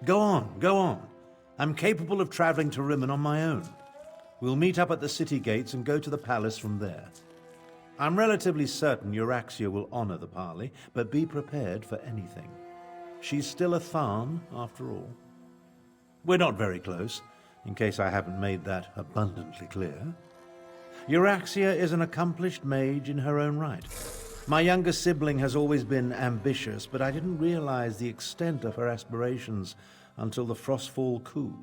Go on, go on. I'm capable of traveling to Rimmon on my own. We'll meet up at the city gates and go to the palace from there. I'm relatively certain Euraxia will honor the parley, but be prepared for anything. She's still a Tharn, after all. We're not very close, in case I haven't made that abundantly clear. Euraxia is an accomplished mage in her own right. My younger sibling has always been ambitious, but I didn't realize the extent of her aspirations until the Frostfall coup.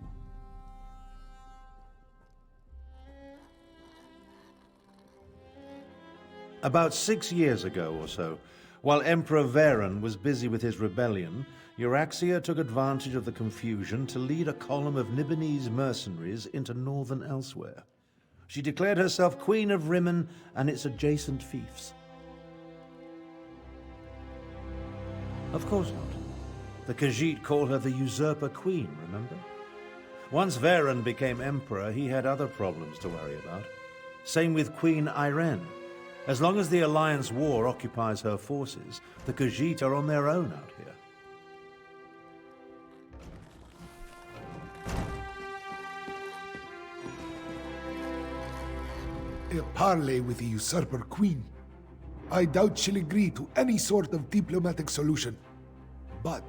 About 6 years ago or so, while Emperor Varen was busy with his rebellion, Euraxia took advantage of the confusion to lead a column of Nibonese mercenaries into northern Elsewhere. She declared herself Queen of Rimmon and its adjacent fiefs. Of course not. The Khajiit call her the Usurper Queen, remember? Once Varen became Emperor, he had other problems to worry about. Same with Queen Irene. As long as the Alliance War occupies her forces, the Khajiit are on their own out here. A parley with the Usurper Queen. I doubt she'll agree to any sort of diplomatic solution. But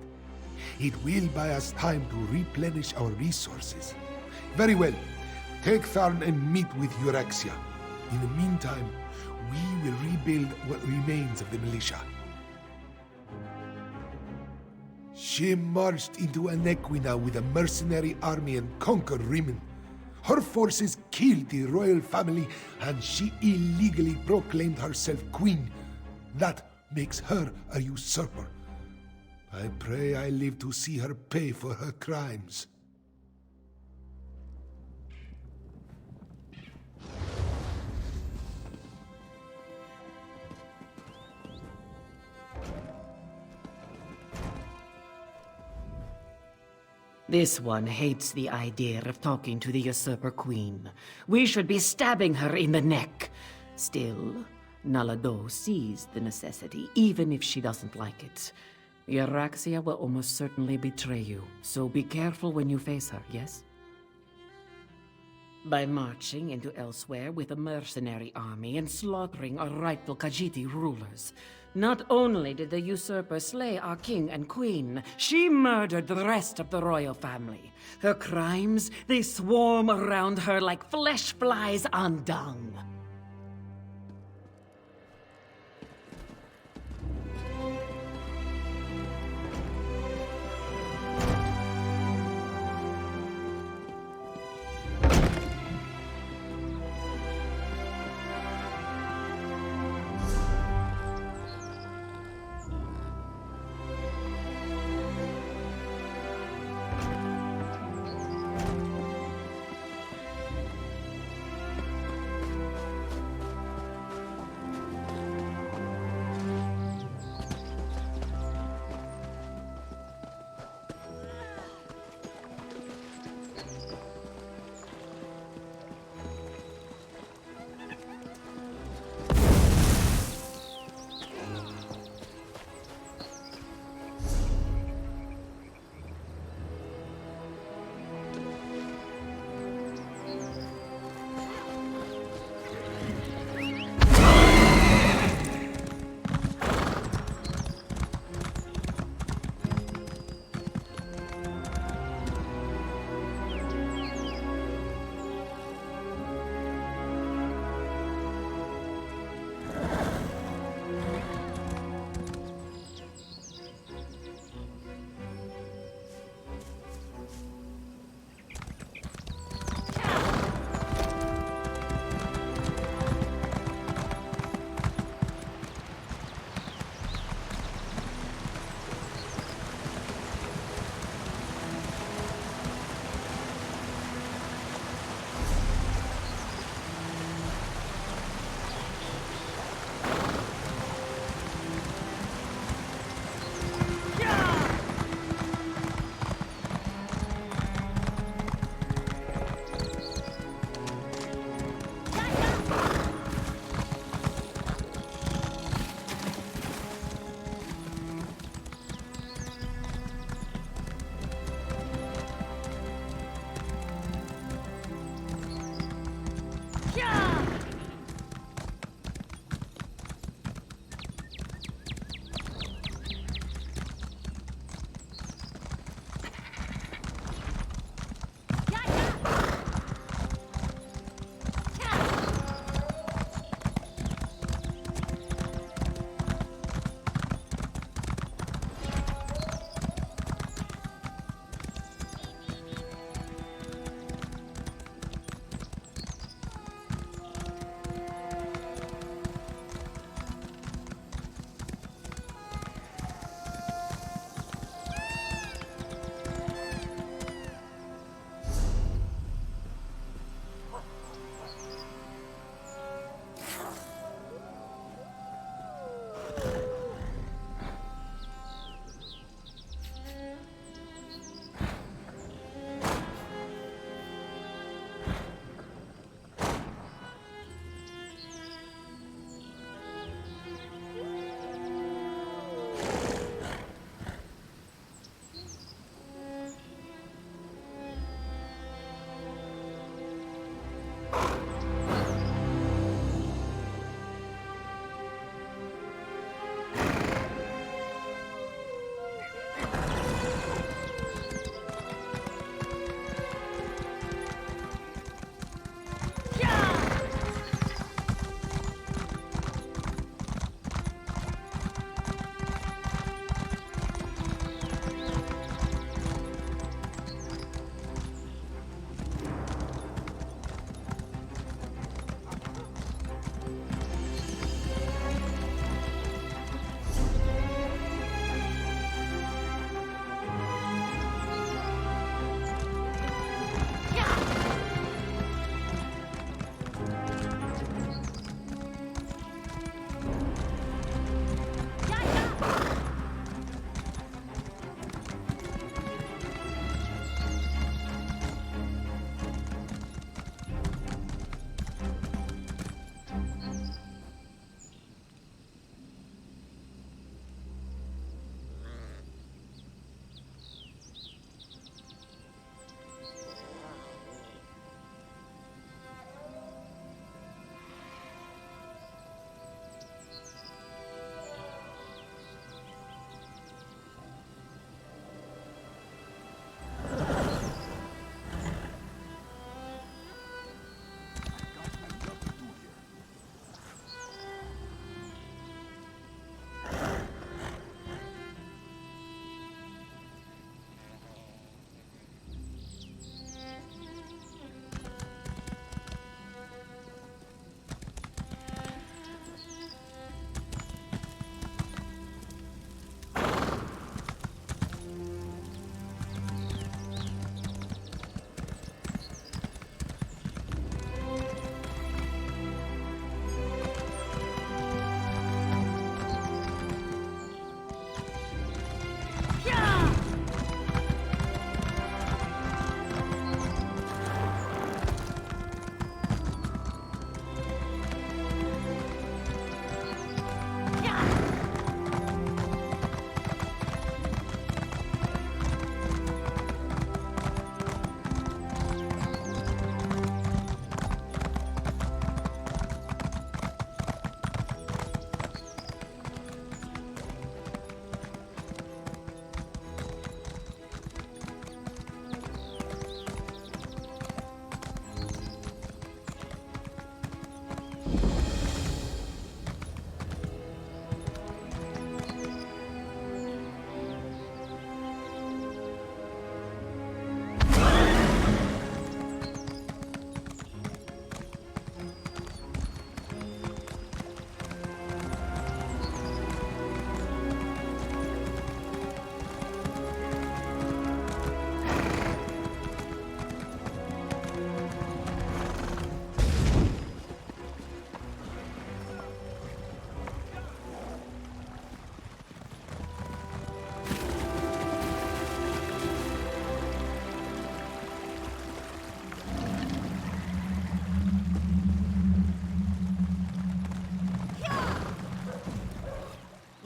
it will buy us time to replenish our resources. Very well. Take Tharn and meet with Euraxia. In the meantime, we will rebuild what remains of the militia. She marched into Anequina with a mercenary army and conquered Rimmon. Her forces killed the royal family, and she illegally proclaimed herself queen. That makes her a usurper. I pray I live to see her pay for her crimes. This one hates the idea of talking to the Usurper Queen. We should be stabbing her in the neck. Still, Nalado sees the necessity, even if she doesn't like it. Euraxia will almost certainly betray you, so be careful when you face her, yes? By marching into Elsewhere with a mercenary army and slaughtering our rightful Khajiiti rulers, not only did the usurper slay our king and queen, she murdered the rest of the royal family. Her crimes, they swarm around her like flesh flies on dung.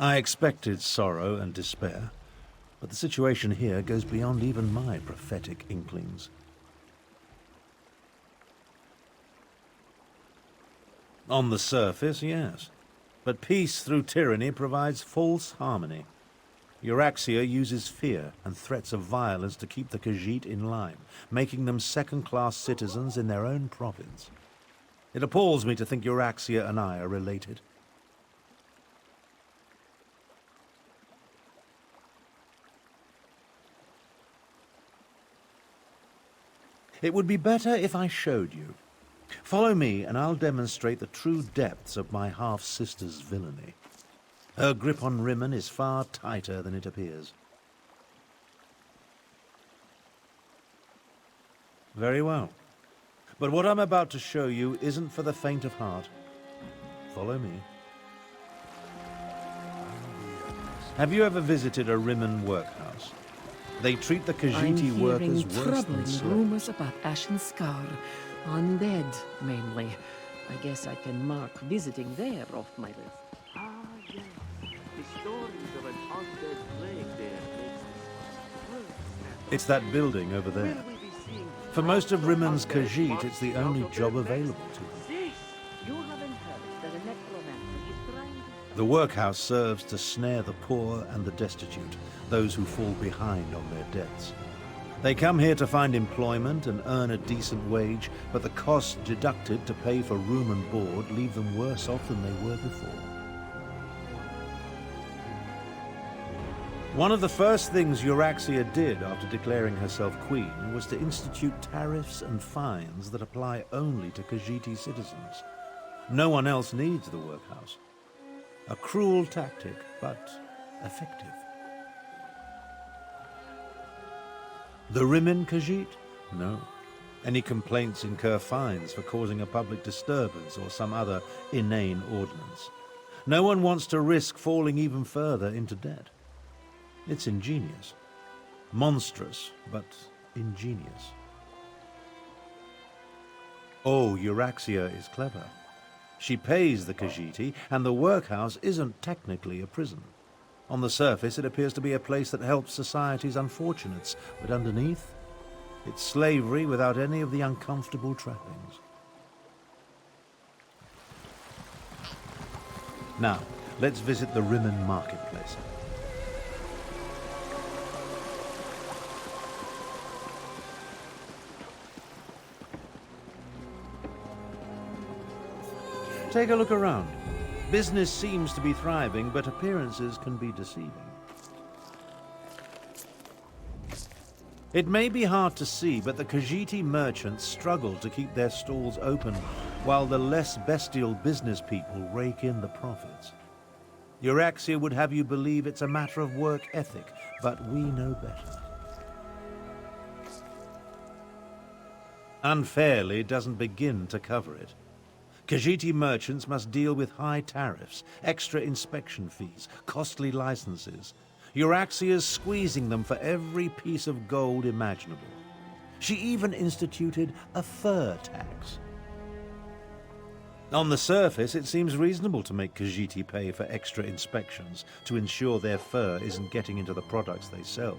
I expected sorrow and despair, but the situation here goes beyond even my prophetic inklings. On the surface, yes. But peace through tyranny provides false harmony. Euraxia uses fear and threats of violence to keep the Khajiit in line, making them second-class citizens in their own province. It appalls me to think Euraxia and I are related. It would be better if I showed you. Follow me, and I'll demonstrate the true depths of my half-sister's villainy. Her grip on Rimmon is far tighter than it appears. Very well. But what I'm about to show you isn't for the faint of heart. Follow me. Have you ever visited a Rimmon workhouse? They treat the Khajiit workers worse than troubling slaves. rumors about Ashen Scar. Undead, mainly. I guess I can mark visiting there off my list. Ah, yes. The stories of an undead plague there makes us. It's that building over there. Will we be seeing For most of Rimmon's undead Khajiit, it's the monsters only out of job their available nests? to them. This! You haven't heard that a necromancer is trying to... The workhouse serves to snare the poor and the destitute, those who fall behind on their debts. They come here to find employment and earn a decent wage, but the costs deducted to pay for room and board leave them worse off than they were before. One of the first things Euraxia did after declaring herself queen was to institute tariffs and fines that apply only to Khajiit citizens. No one else needs the workhouse. A cruel tactic, but effective. The Rimmon Khajiit? No. Any complaints incur fines for causing a public disturbance or some other inane ordinance. No one wants to risk falling even further into debt. It's ingenious. Monstrous, but ingenious. Oh, Euraxia is clever. She pays the Khajiit, and the workhouse isn't technically a prison. On the surface, it appears to be a place that helps society's unfortunates, but underneath, it's slavery without any of the uncomfortable trappings. Now, let's visit the Rimmon marketplace. Take a look around. Business seems to be thriving, but appearances can be deceiving. It may be hard to see, but the Khajiit merchants struggle to keep their stalls open, while the less bestial business people rake in the profits. Euraxia would have you believe it's a matter of work ethic, but we know better. Unfairly doesn't begin to cover it. Khajiit merchants must deal with high tariffs, extra inspection fees, costly licenses. Euraxia's squeezing them for every piece of gold imaginable. She even instituted a fur tax. On the surface, it seems reasonable to make Khajiit pay for extra inspections to ensure their fur isn't getting into the products they sell.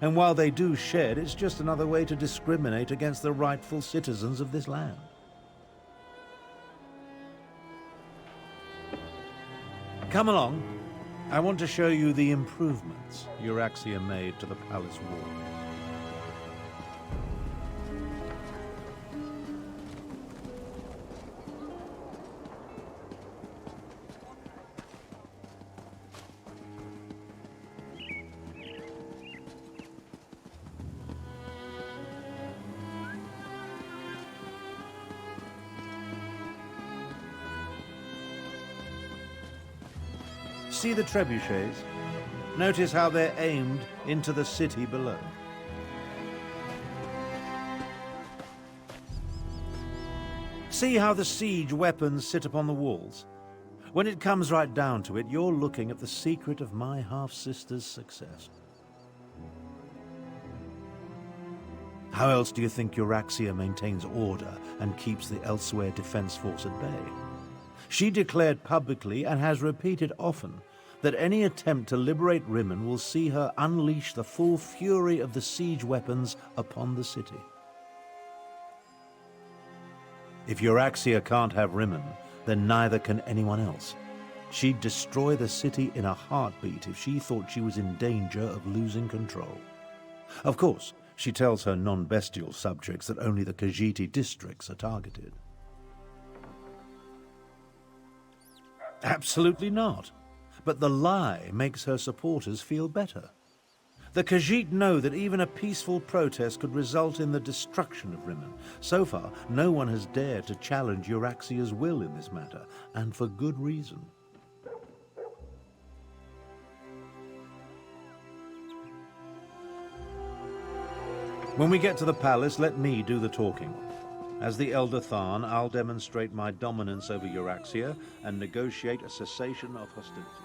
And while they do shed, it's just another way to discriminate against the rightful citizens of this land. Come along. I want to show you the improvements Euraxia made to the palace wall. See the trebuchets? Notice how they're aimed into the city below. See how the siege weapons sit upon the walls? When it comes right down to it, you're looking at the secret of my half-sister's success. How else do you think Euraxia maintains order and keeps the Elsewhere Defense Force at bay? She declared publicly, and has repeated often, that any attempt to liberate Rimmon will see her unleash the full fury of the siege weapons upon the city. If Euraxia can't have Rimmon, then neither can anyone else. She'd destroy the city in a heartbeat if she thought she was in danger of losing control. Of course, she tells her non-bestial subjects that only the Khajiit districts are targeted. Absolutely not. But the lie makes her supporters feel better. The Khajiit know that even a peaceful protest could result in the destruction of Rimmon. So far, no one has dared to challenge Euraxia's will in this matter, and for good reason. When we get to the palace, let me do the talking. As the Elder Tharn, I'll demonstrate my dominance over Euraxia and negotiate a cessation of hostilities.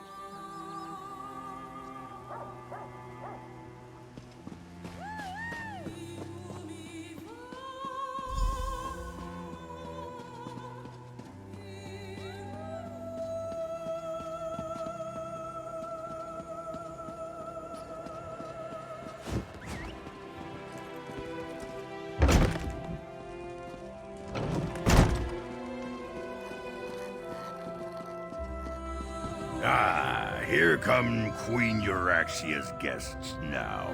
Here come Queen Euraxia's guests now.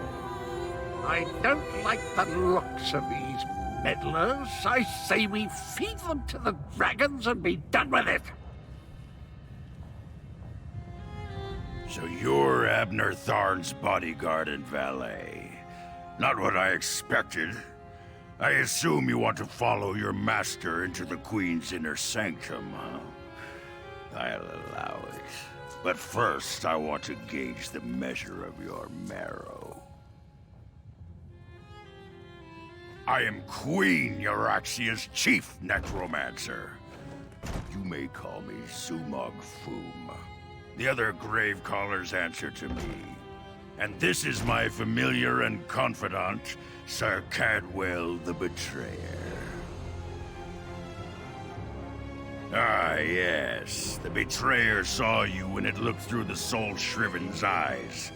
I don't like the looks of these meddlers. I say we feed them to the dragons and be done with it. So you're Abner Tharn's bodyguard and valet. Not what I expected. I assume you want to follow your master into the Queen's inner sanctum, huh? I'll allow it. But first, I want to gauge the measure of your marrow. I am Queen Euraxia's chief necromancer. You may call me Zumog Foom. The other grave callers answer to me. And this is my familiar and confidant, Sir Cadwell the Betrayer. Ah, yes. The Betrayer saw you when it looked through the soul-shriven's eyes.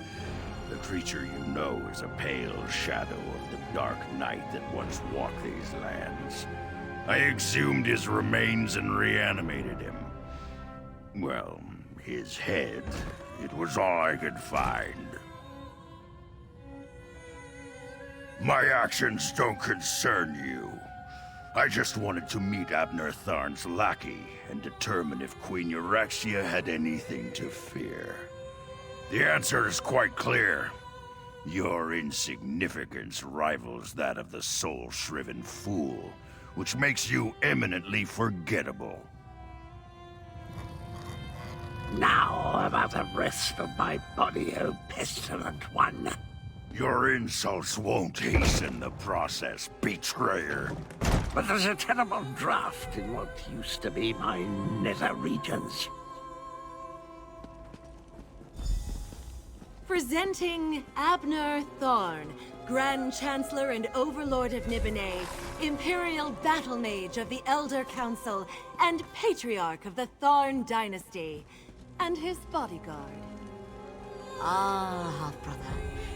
The creature you know is a pale shadow of the dark night that once walked these lands. I exhumed his remains and reanimated him. Well, his head. It was all I could find. My actions don't concern you. I just wanted to meet Abner Tharn's lackey and determine if Queen Euraxia had anything to fear. The answer is quite clear. Your insignificance rivals that of the soul-shriven fool, which makes you eminently forgettable. Now about the rest of my body, O pestilent one. Your insults won't hasten the process, betrayer. But there's a terrible draft in what used to be my nether regions. Presenting Abner Tharn, Grand Chancellor and Overlord of Nibene, Imperial Battle Mage of the Elder Council, and Patriarch of the Tharn Dynasty, and his bodyguard. Ah, half-brother.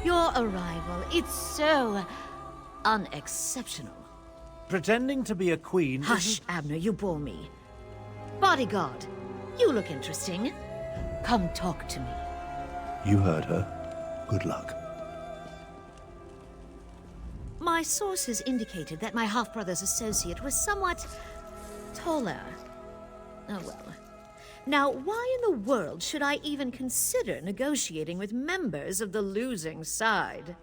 Your arrival, it's so unexceptional. Pretending to be a queen... Hush, Abner, you bore me. Bodyguard, you look interesting. Come talk to me. You heard her. Good luck. My sources indicated that my half-brother's associate was somewhat taller. Oh well. Now, why in the world should I even consider negotiating with members of the losing side?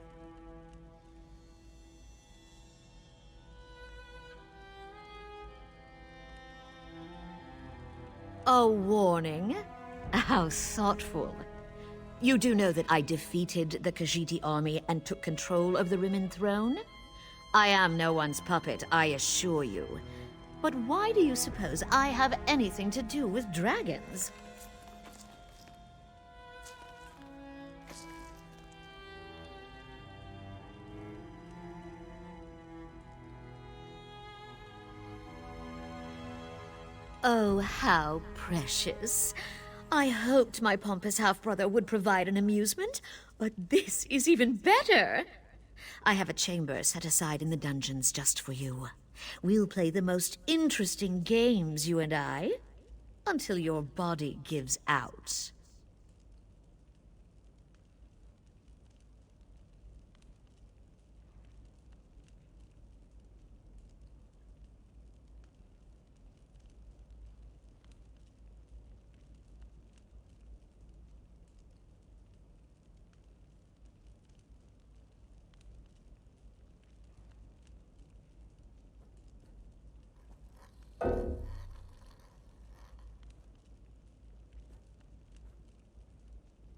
A warning? How thoughtful. You do know that I defeated the Khajiit army and took control of the Rimmon throne? I am no one's puppet, I assure you. But why do you suppose I have anything to do with dragons? Oh, how precious. I hoped my pompous half-brother would provide an amusement, but this is even better. I have a chamber set aside in the dungeons just for you. We'll play the most interesting games, you and I, until your body gives out.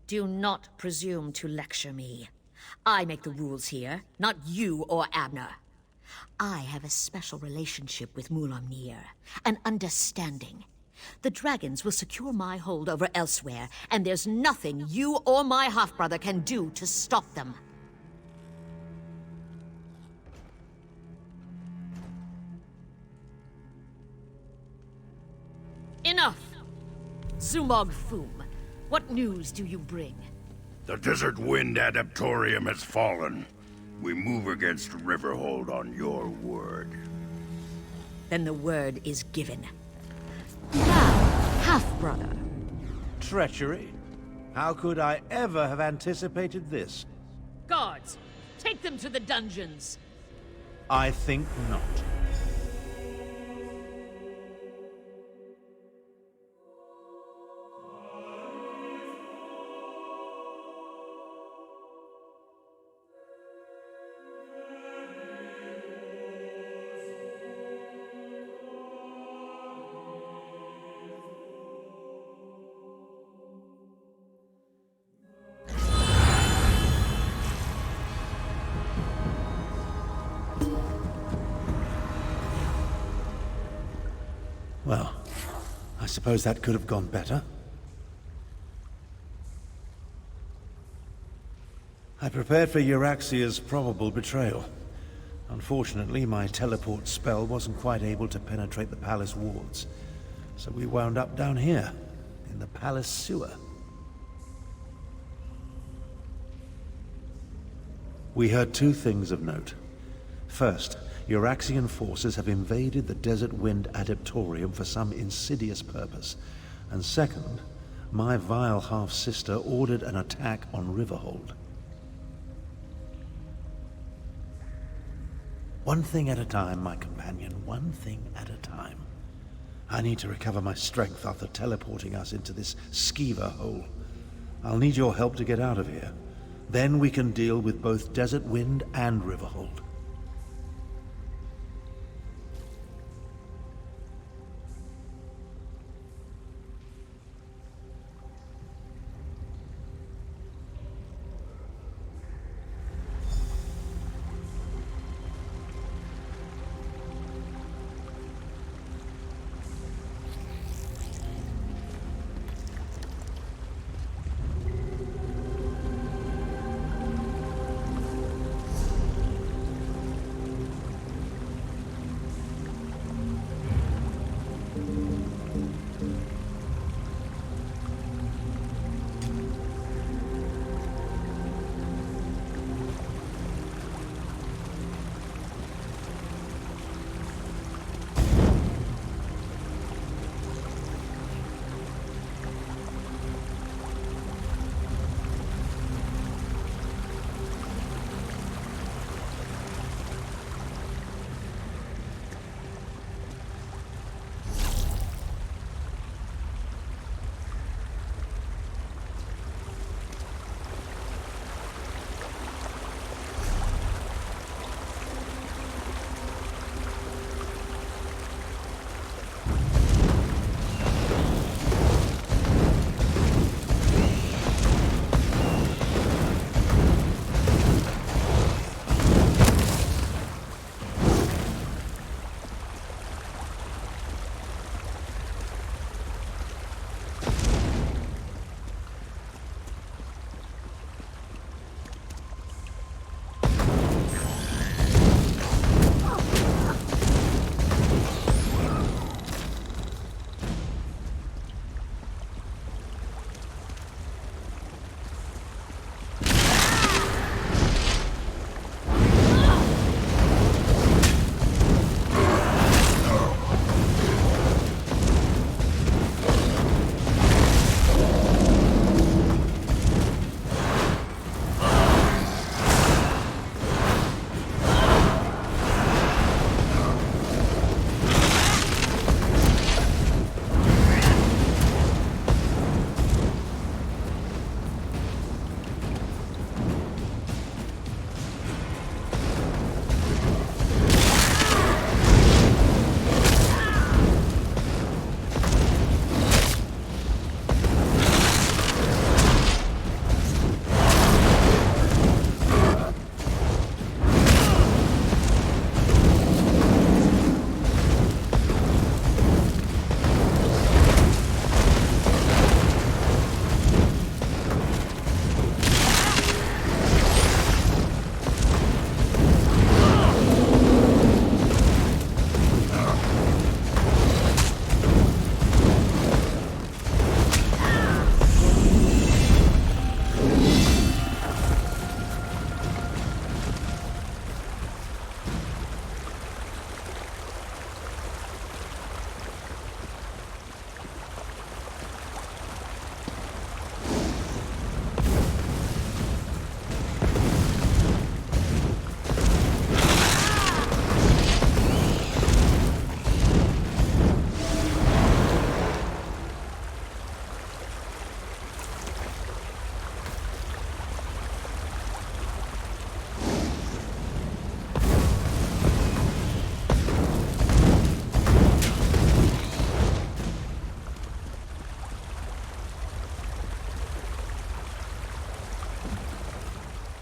Do not presume to lecture me. I make the rules here, not you or Abner. I have a special relationship with Mulamnir, an understanding. The dragons will secure my hold over elsewhere, and there's nothing you or my half-brother can do to stop them. Enough! Zumog Foom, what news do you bring? The Desert Wind Adaptorium has fallen. We move against Riverhold on your word. Then the word is given. Now, half-brother. Treachery? How could I ever have anticipated this? Guards, take them to the dungeons. I think not. Well, I suppose that could have gone better. I prepared for Euraxia's probable betrayal. Unfortunately, my teleport spell wasn't quite able to penetrate the palace wards, so we wound up down here, in the palace sewer. We heard two things of note. First, Euraxian forces have invaded the Desert Wind Adaptorium for some insidious purpose. And second, my vile half-sister ordered an attack on Riverhold. One thing at a time, my companion, one thing at a time. I need to recover my strength after teleporting us into this skeever hole. I'll need your help to get out of here. Then we can deal with both Desert Wind and Riverhold.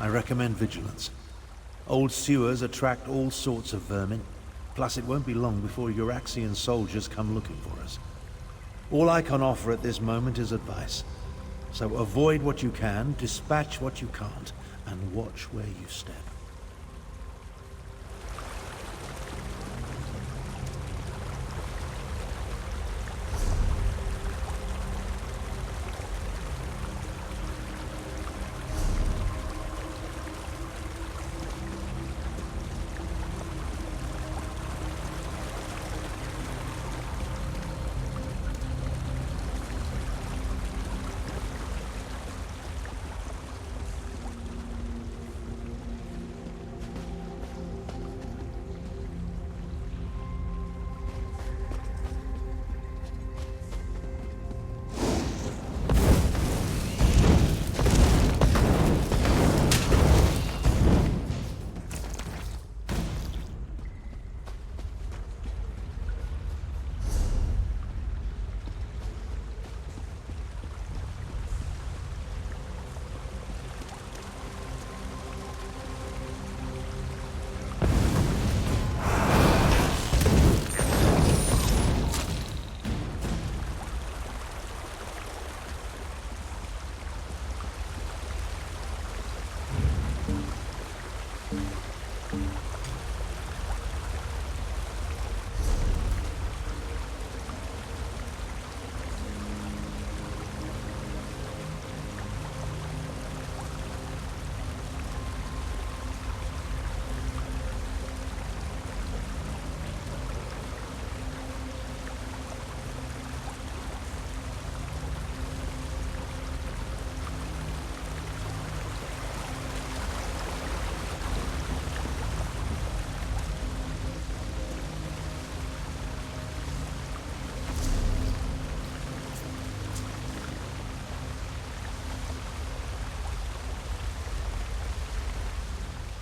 I recommend vigilance. Old sewers attract all sorts of vermin. Plus, it won't be long before Euraxian soldiers come looking for us. All I can offer at this moment is advice. So avoid what you can, dispatch what you can't, and watch where you step.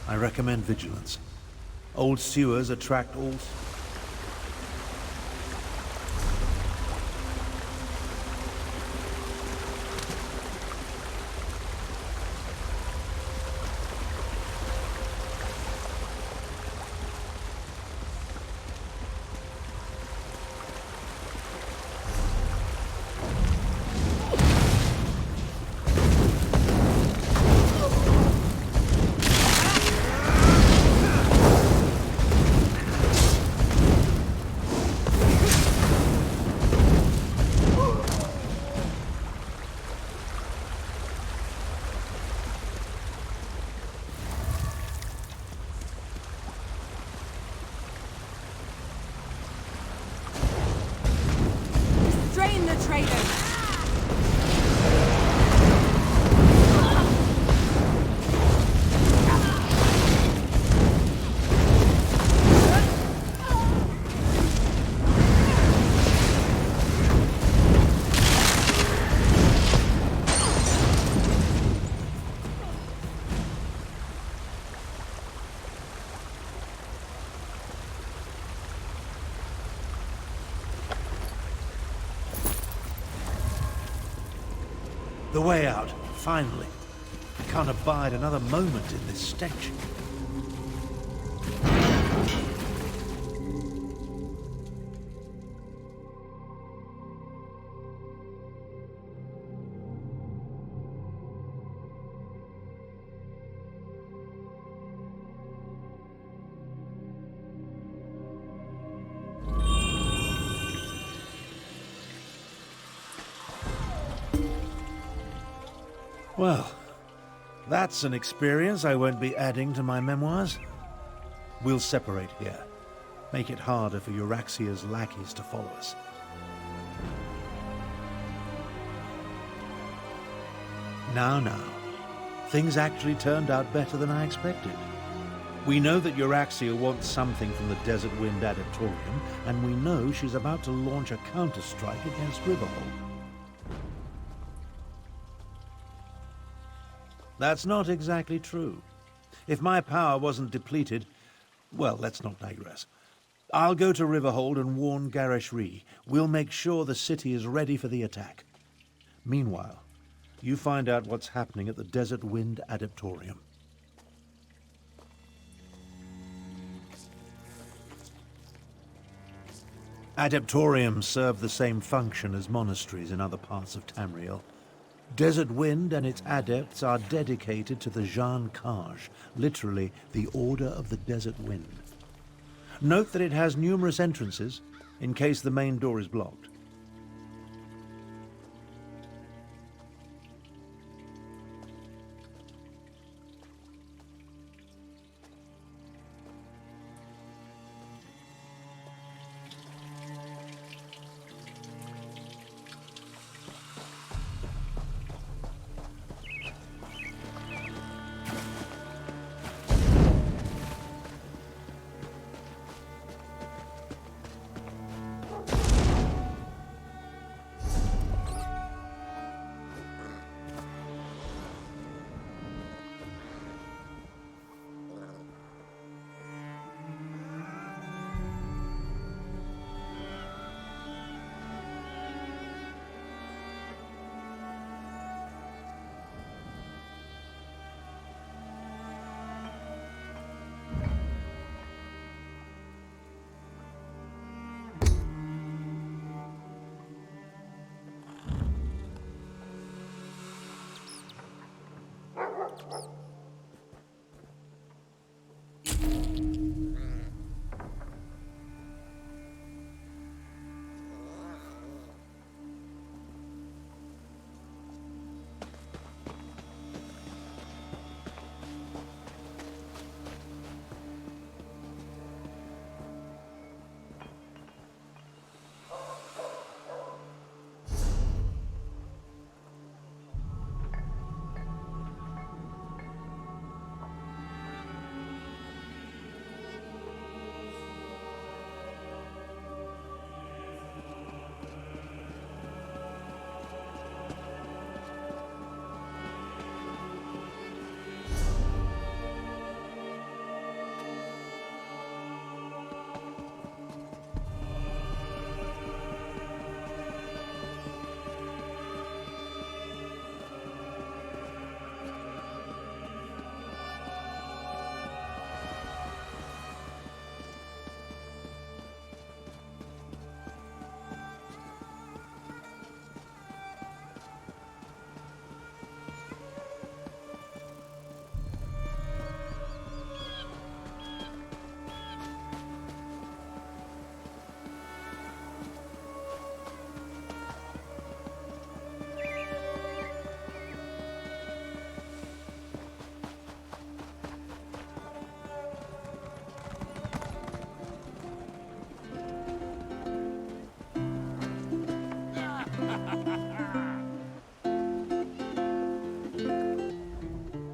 I recommend vigilance. Old sewers attract all... Drain the traitors! The way out, finally. I can't abide another moment in this stench. Well, that's an experience I won't be adding to my memoirs. We'll separate here. Make it harder for Euraxia's lackeys to follow us. Now. Things actually turned out better than I expected. We know that Euraxia wants something from the Desert Wind Adaptorium, and we know she's about to launch a counterstrike against Riverhold. That's not exactly true. If my power wasn't depleted, well, let's not digress. I'll go to Riverhold and warn Garishri. We'll make sure the city is ready for the attack. Meanwhile, you find out what's happening at the Desert Wind Adaptorium. Adeptoriums serve the same function as monasteries in other parts of Tamriel. Desert Wind and its adepts are dedicated to the Jan Kaj, literally the Order of the Desert Wind. Note that it has numerous entrances, in case the main door is blocked.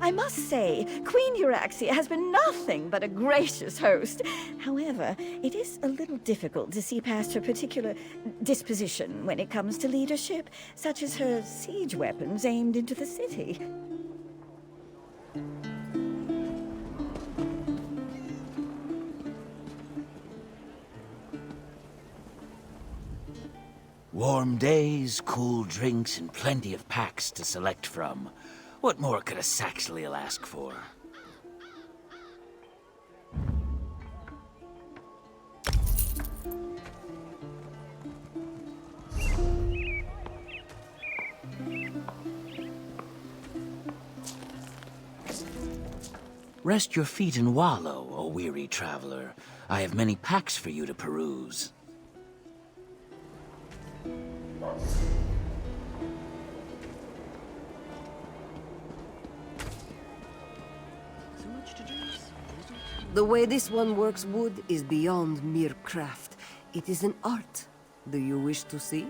I must say, Queen Euraxia has been nothing but a gracious host. However, it is a little difficult to see past her particular disposition when it comes to leadership, such as her siege weapons aimed into the city. Warm days, cool drinks, and plenty of packs to select from. What more could a Saxhleel ask for? Rest your feet and wallow, O weary traveler. I have many packs for you to peruse. The way this one works wood is beyond mere craft. It is an art. Do you wish to see?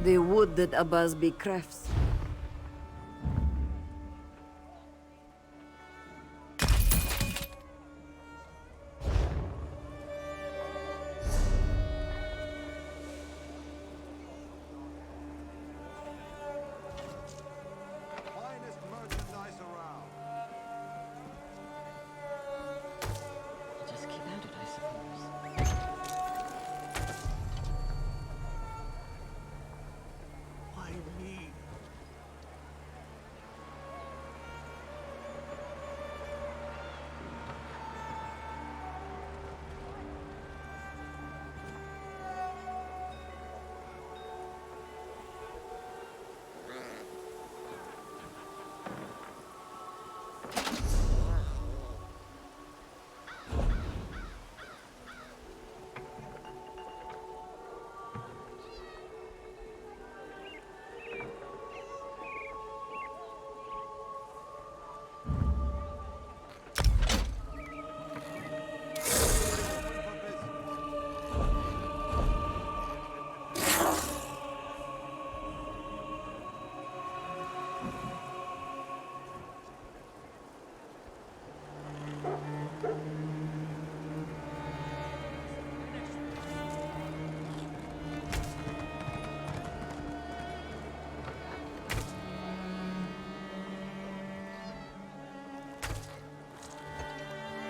The wood that Abasbi crafts. Just keep at it, I suppose. Why me?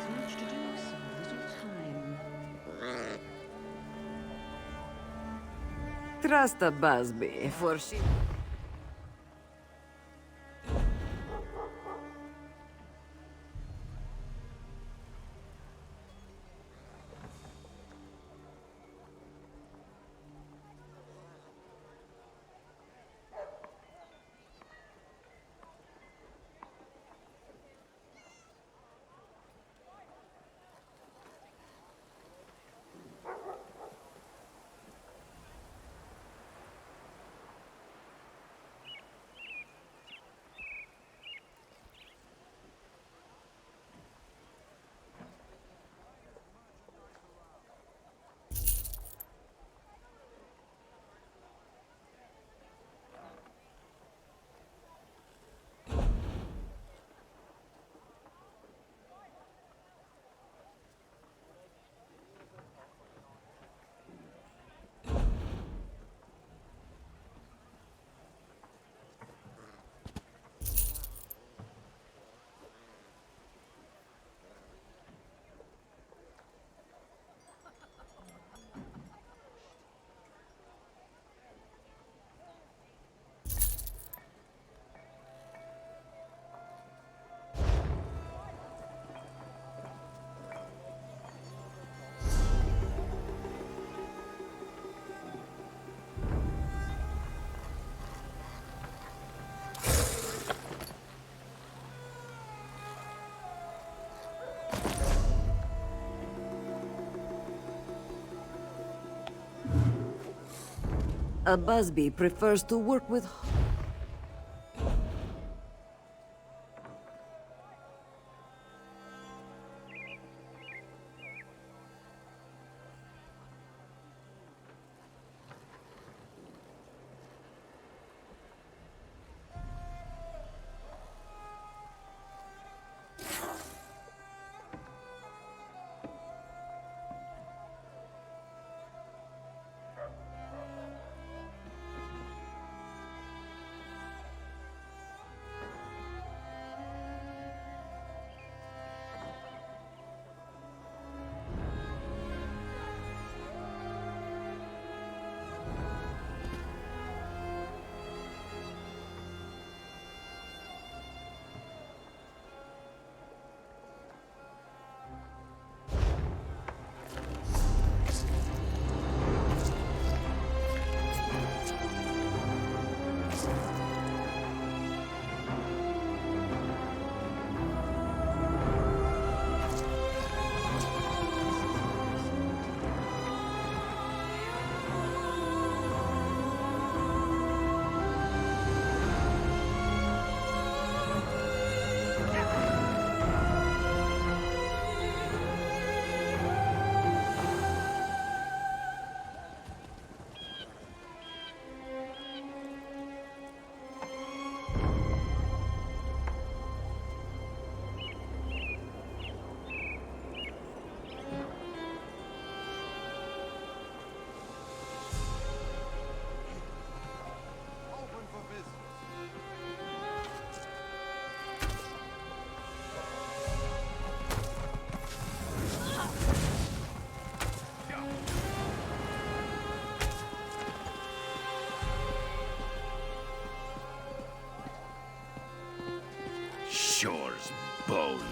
So much to do, so little time. Trust Abasbi, for she... Abasbi prefers to work with...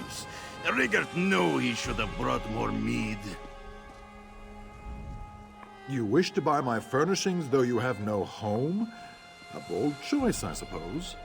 fools. Rigert knew he should have brought more mead. You wish to buy my furnishings, though you have no home? A bold choice, I suppose.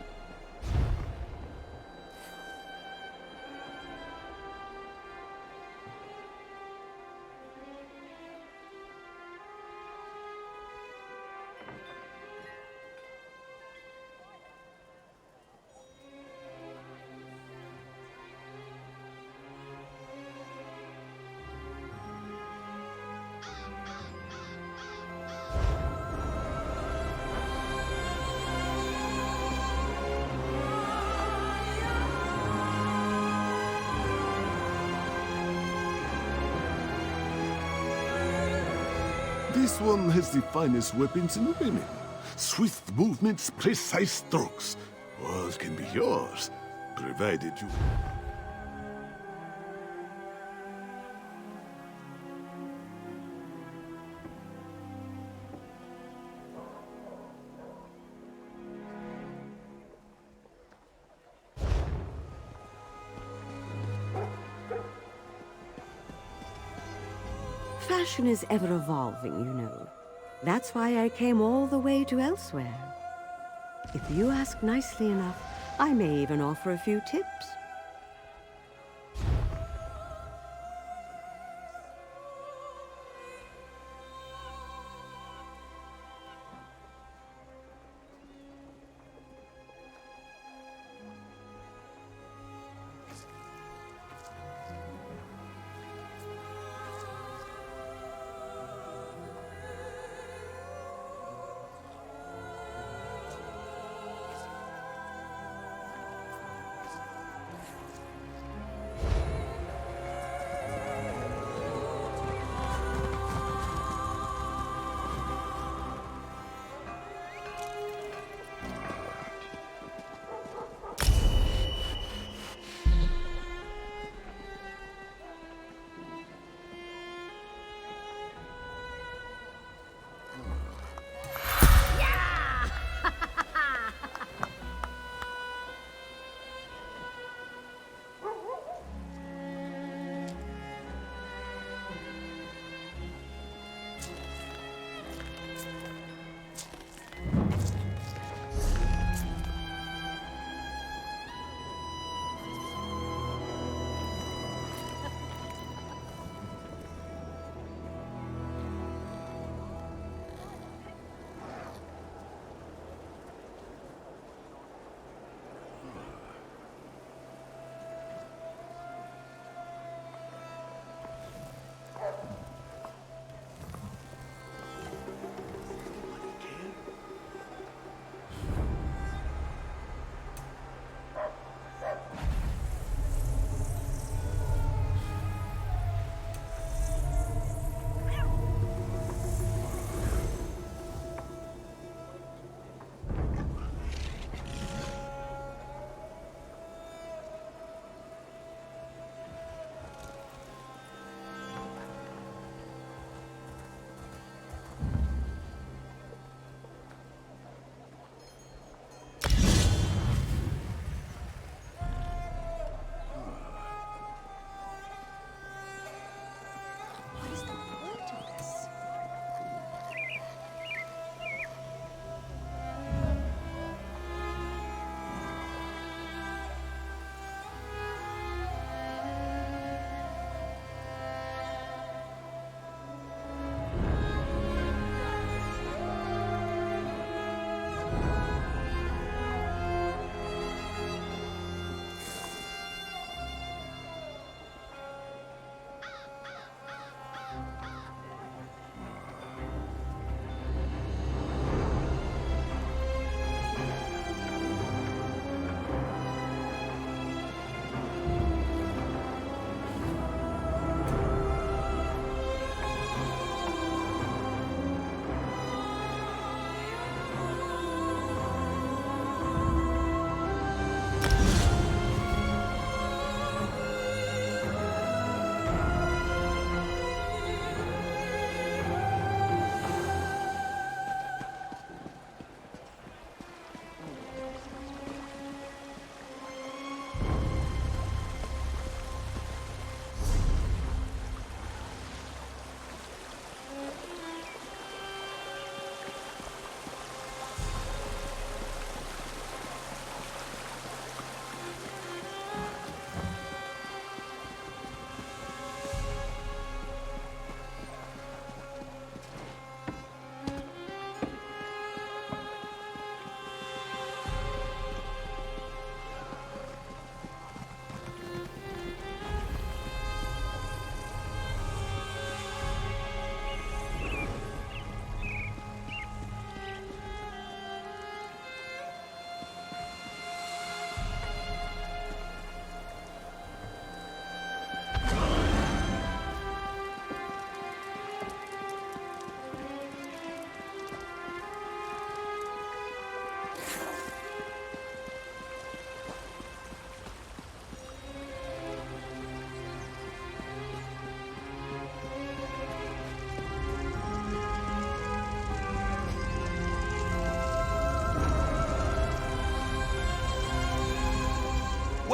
This one has the finest weapons in women. Swift movements, precise strokes. Ours can be yours, provided you... Fashion is ever evolving, you know. That's why I came all the way to elsewhere. If you ask nicely enough, I may even offer a few tips.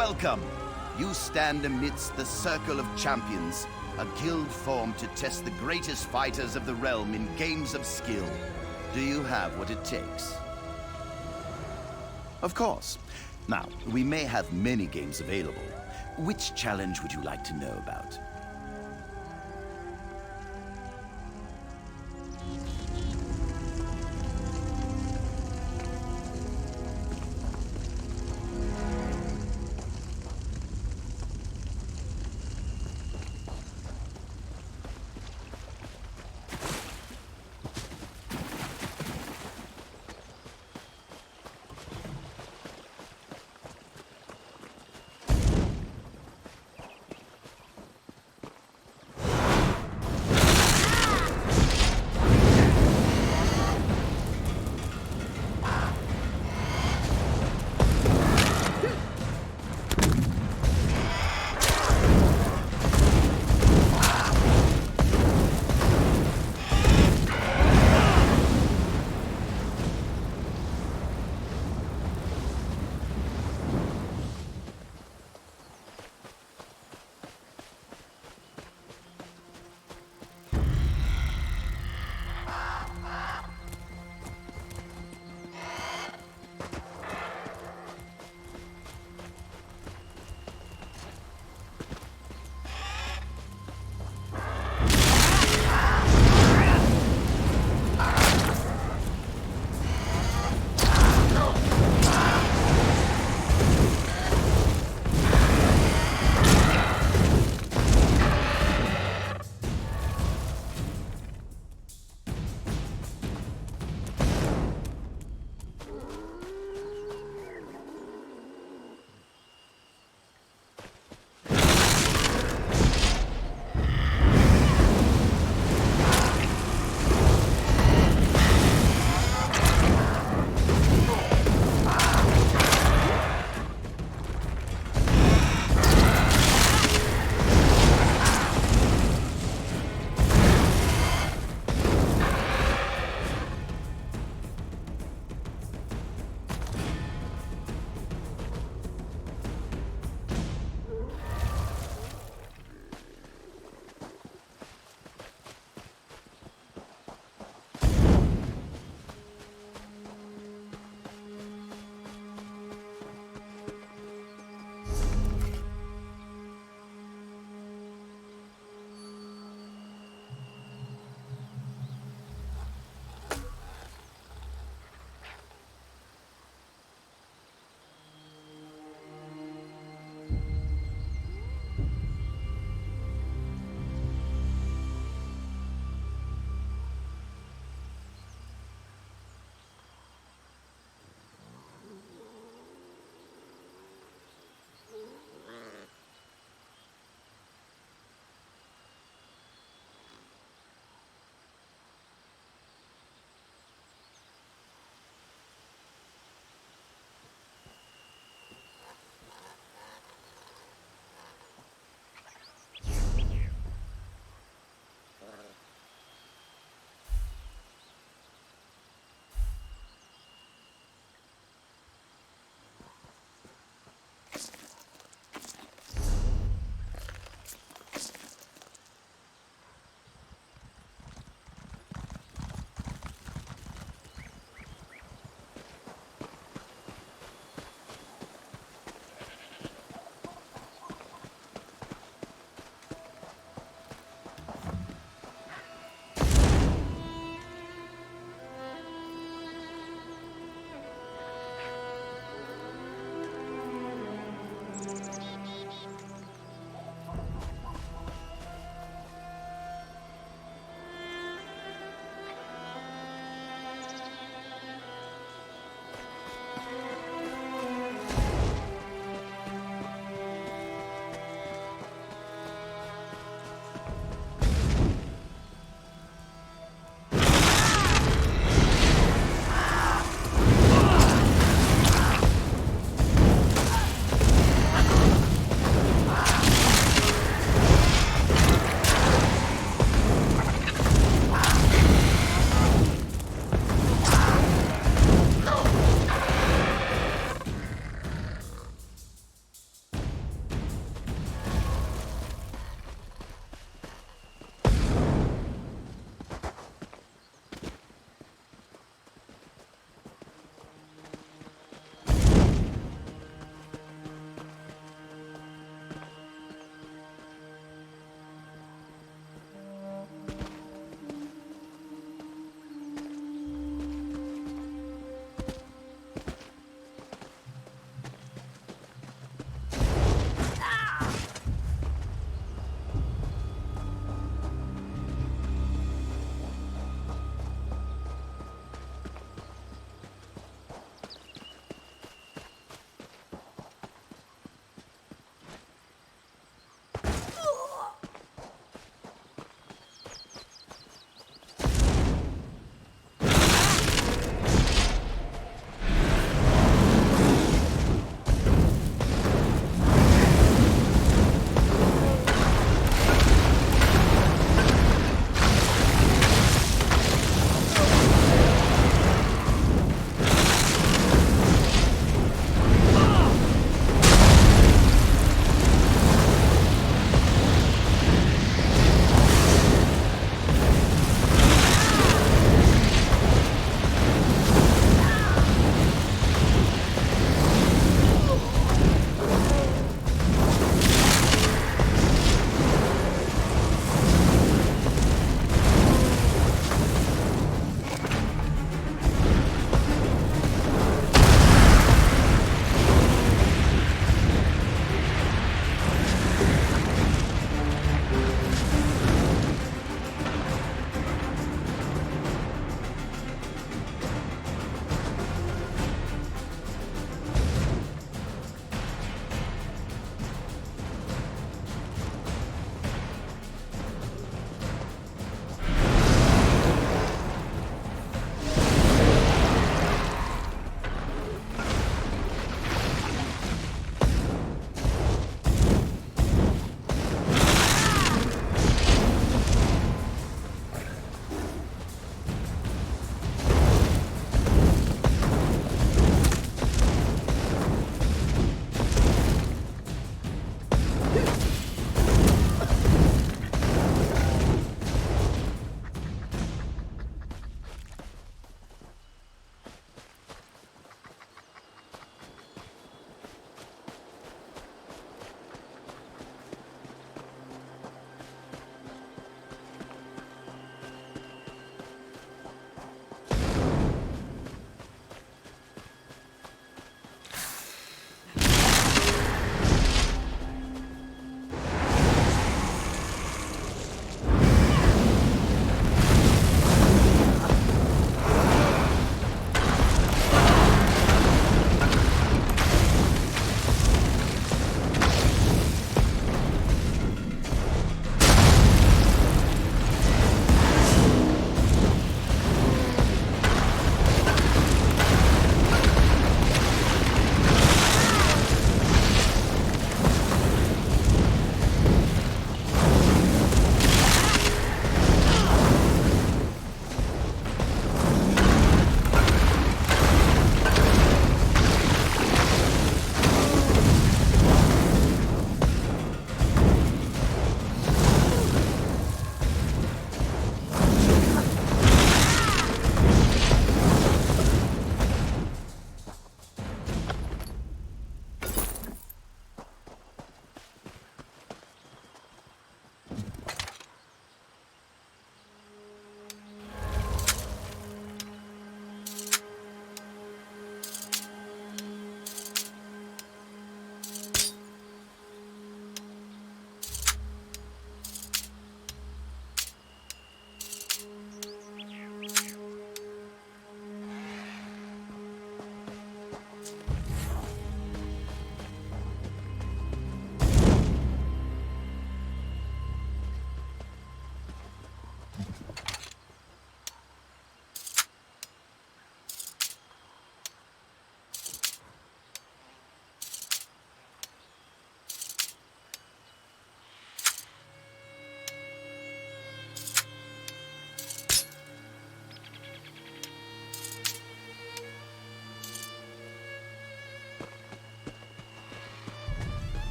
Welcome! You stand amidst the Circle of Champions, a guild formed to test the greatest fighters of the realm in games of skill. Do you have what it takes? Of course. Now, we may have many games available. Which challenge would you like to know about?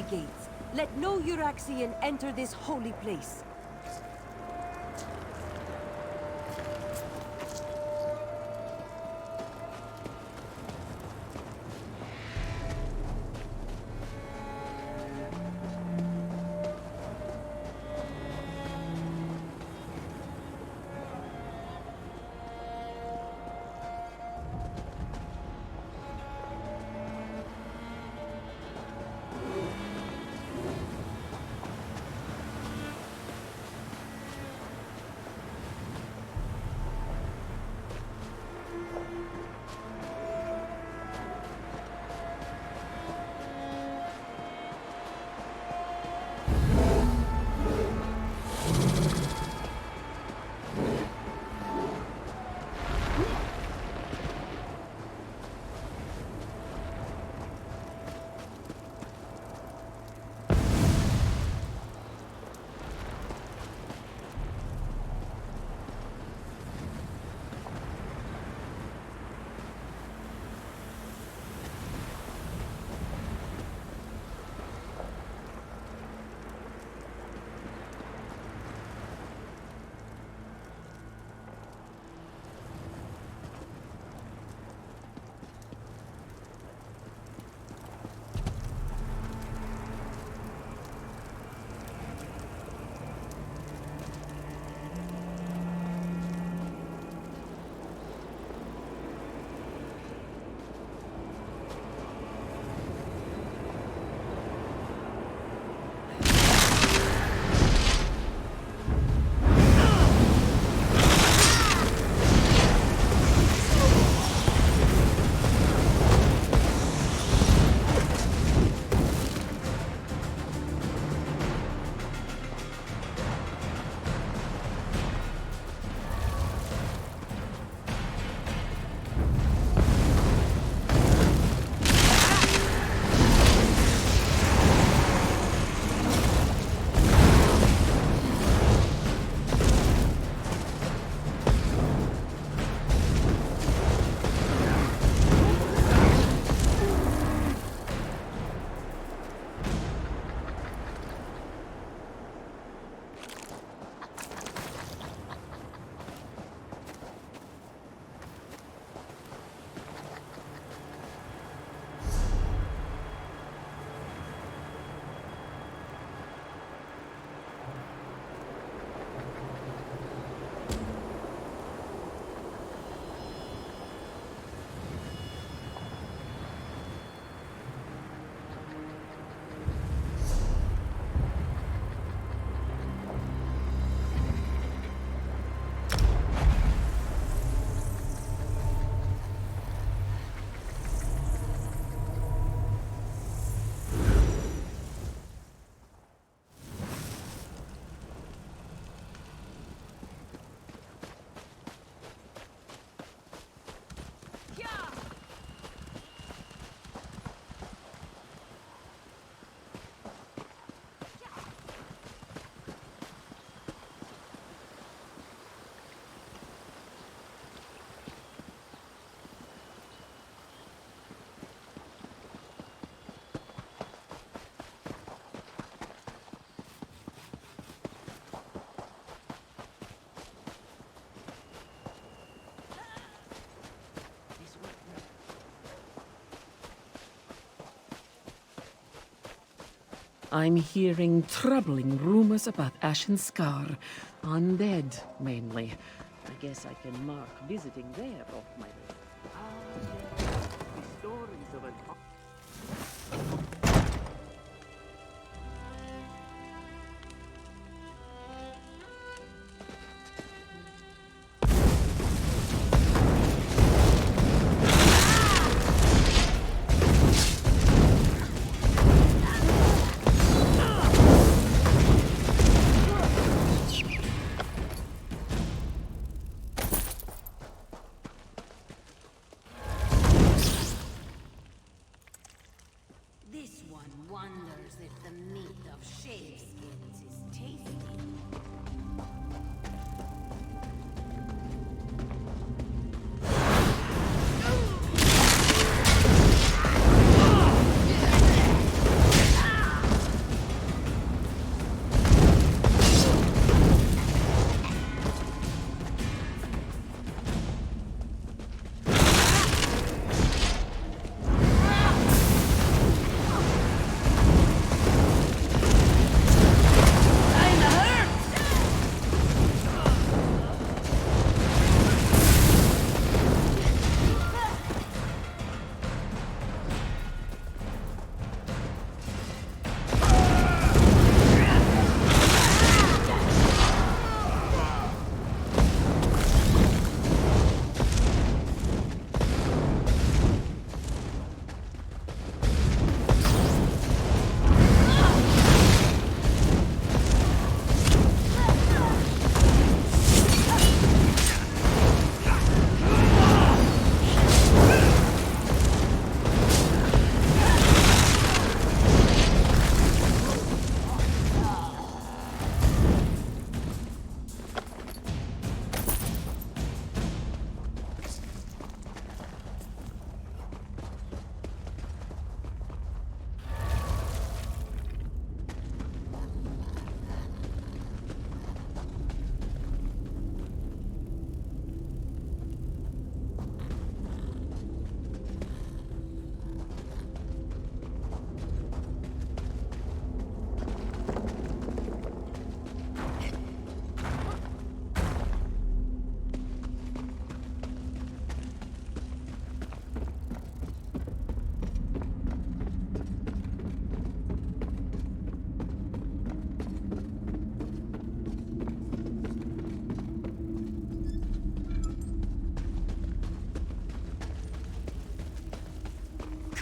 city gates. Let no Euraxian enter this holy place. I'm hearing troubling rumors about Ashen Scar. Undead, mainly. I guess I can mark visiting there off my list. The stories of an This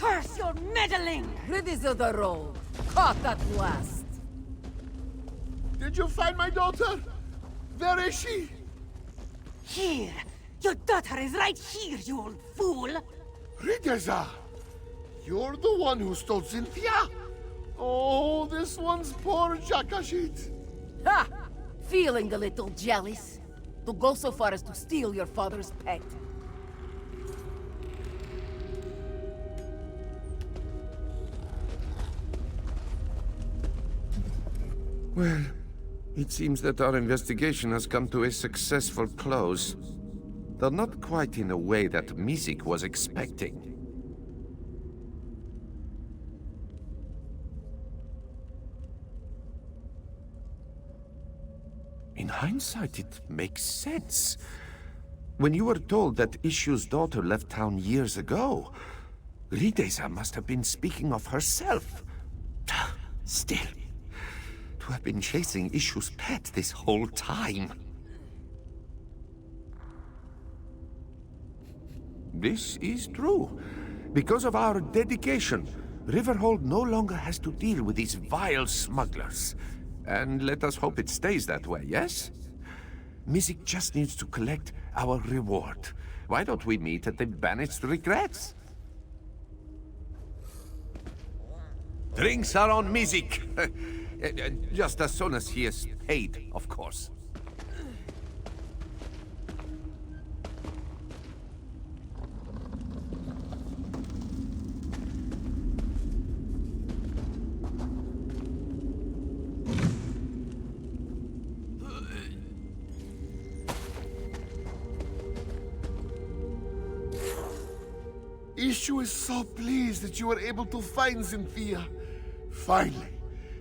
Curse your meddling! Rid of the road. Caught at last. Did you find my daughter? Where is she? Here! Your daughter is right here, you old fool! Rideza! You're the one who stole Cynthia? Oh, this one's poor Jakashit. Ha! Feeling a little jealous? To go so far as to steal your father's pet. Well, it seems that our investigation has come to a successful close. Though not quite in a way that Mizik was expecting. In hindsight, it makes sense. When you were told that Ishu's daughter left town years ago, Rideza must have been speaking of herself. Still, to have been chasing Ishu's pet this whole time. This is true. Because of our dedication, Riverhold no longer has to deal with these vile smugglers. And let us hope it stays that way, yes? Mizik just needs to collect our reward. Why don't we meet at the Banished Regrets? Drinks are on Mizik! Just as soon as he is paid, of course. Ishu is so pleased that you were able to find Cynthia. Finally,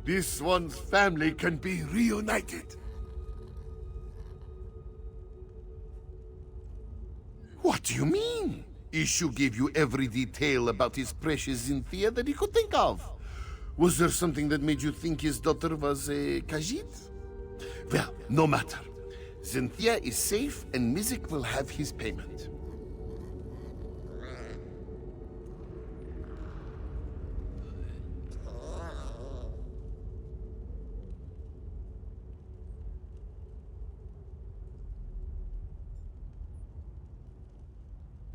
this one's family can be reunited. What do you mean? Ishu gave you every detail about his precious Cynthia that he could think of. Was there something that made you think his daughter was a Khajiit? Well, no matter. Cynthia is safe and Mizik will have his payment.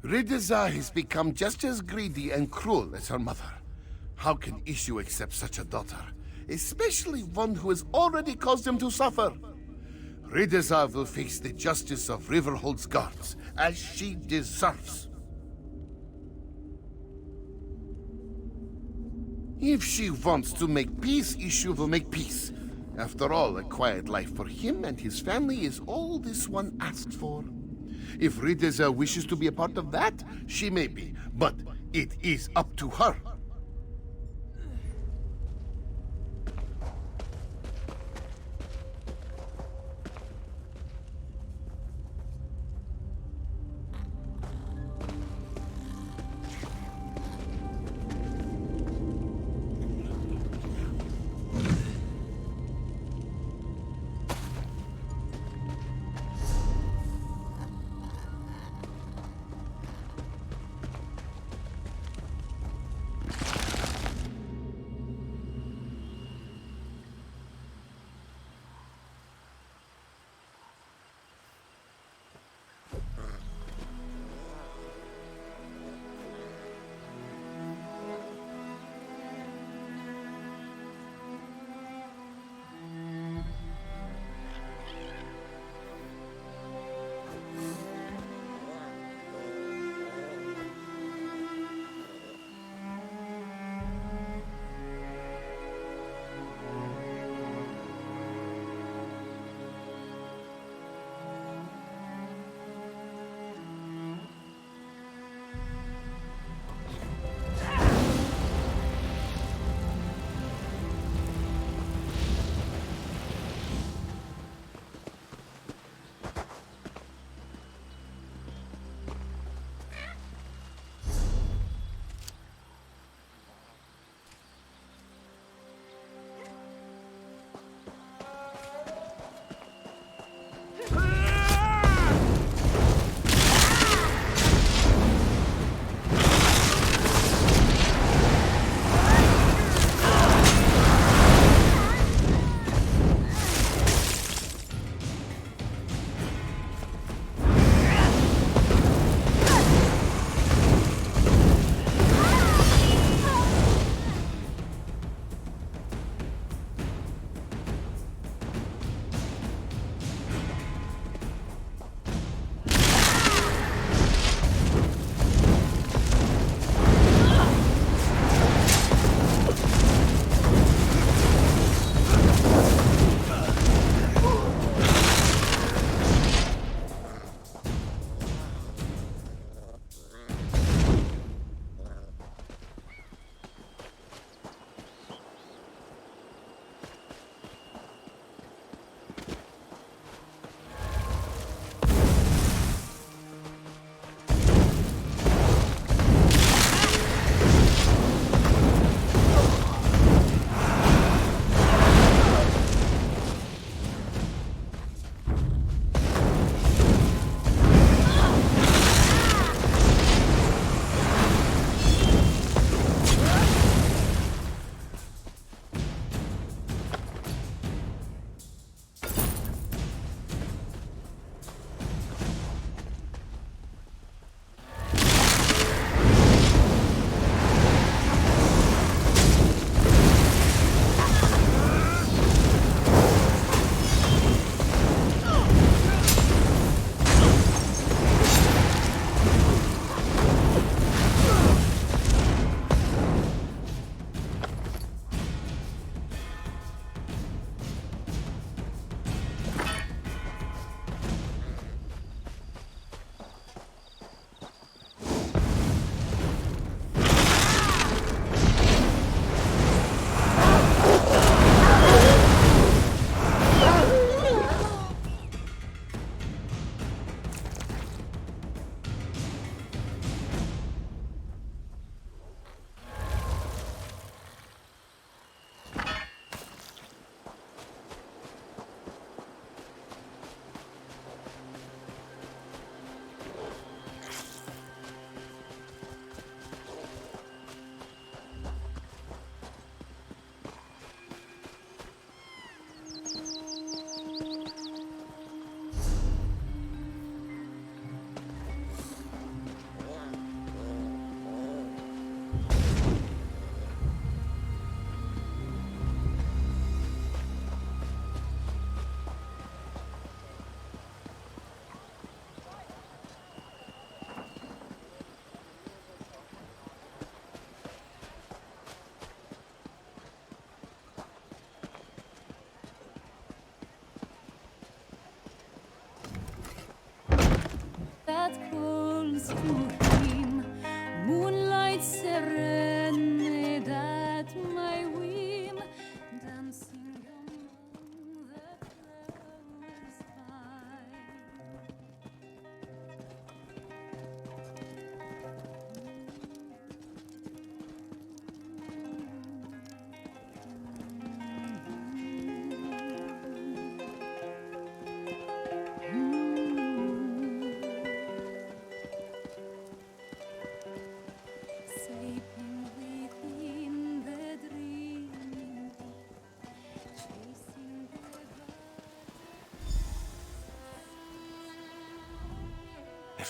Rideza has become just as greedy and cruel as her mother. How can Ishu accept such a daughter? Especially one who has already caused him to suffer. Rideza will face the justice of Riverhold's guards, as she deserves. If she wants to make peace, Ishu will make peace. After all, a quiet life for him and his family is all this one asks for. If Rideza wishes to be a part of that, she may be, but it is up to her.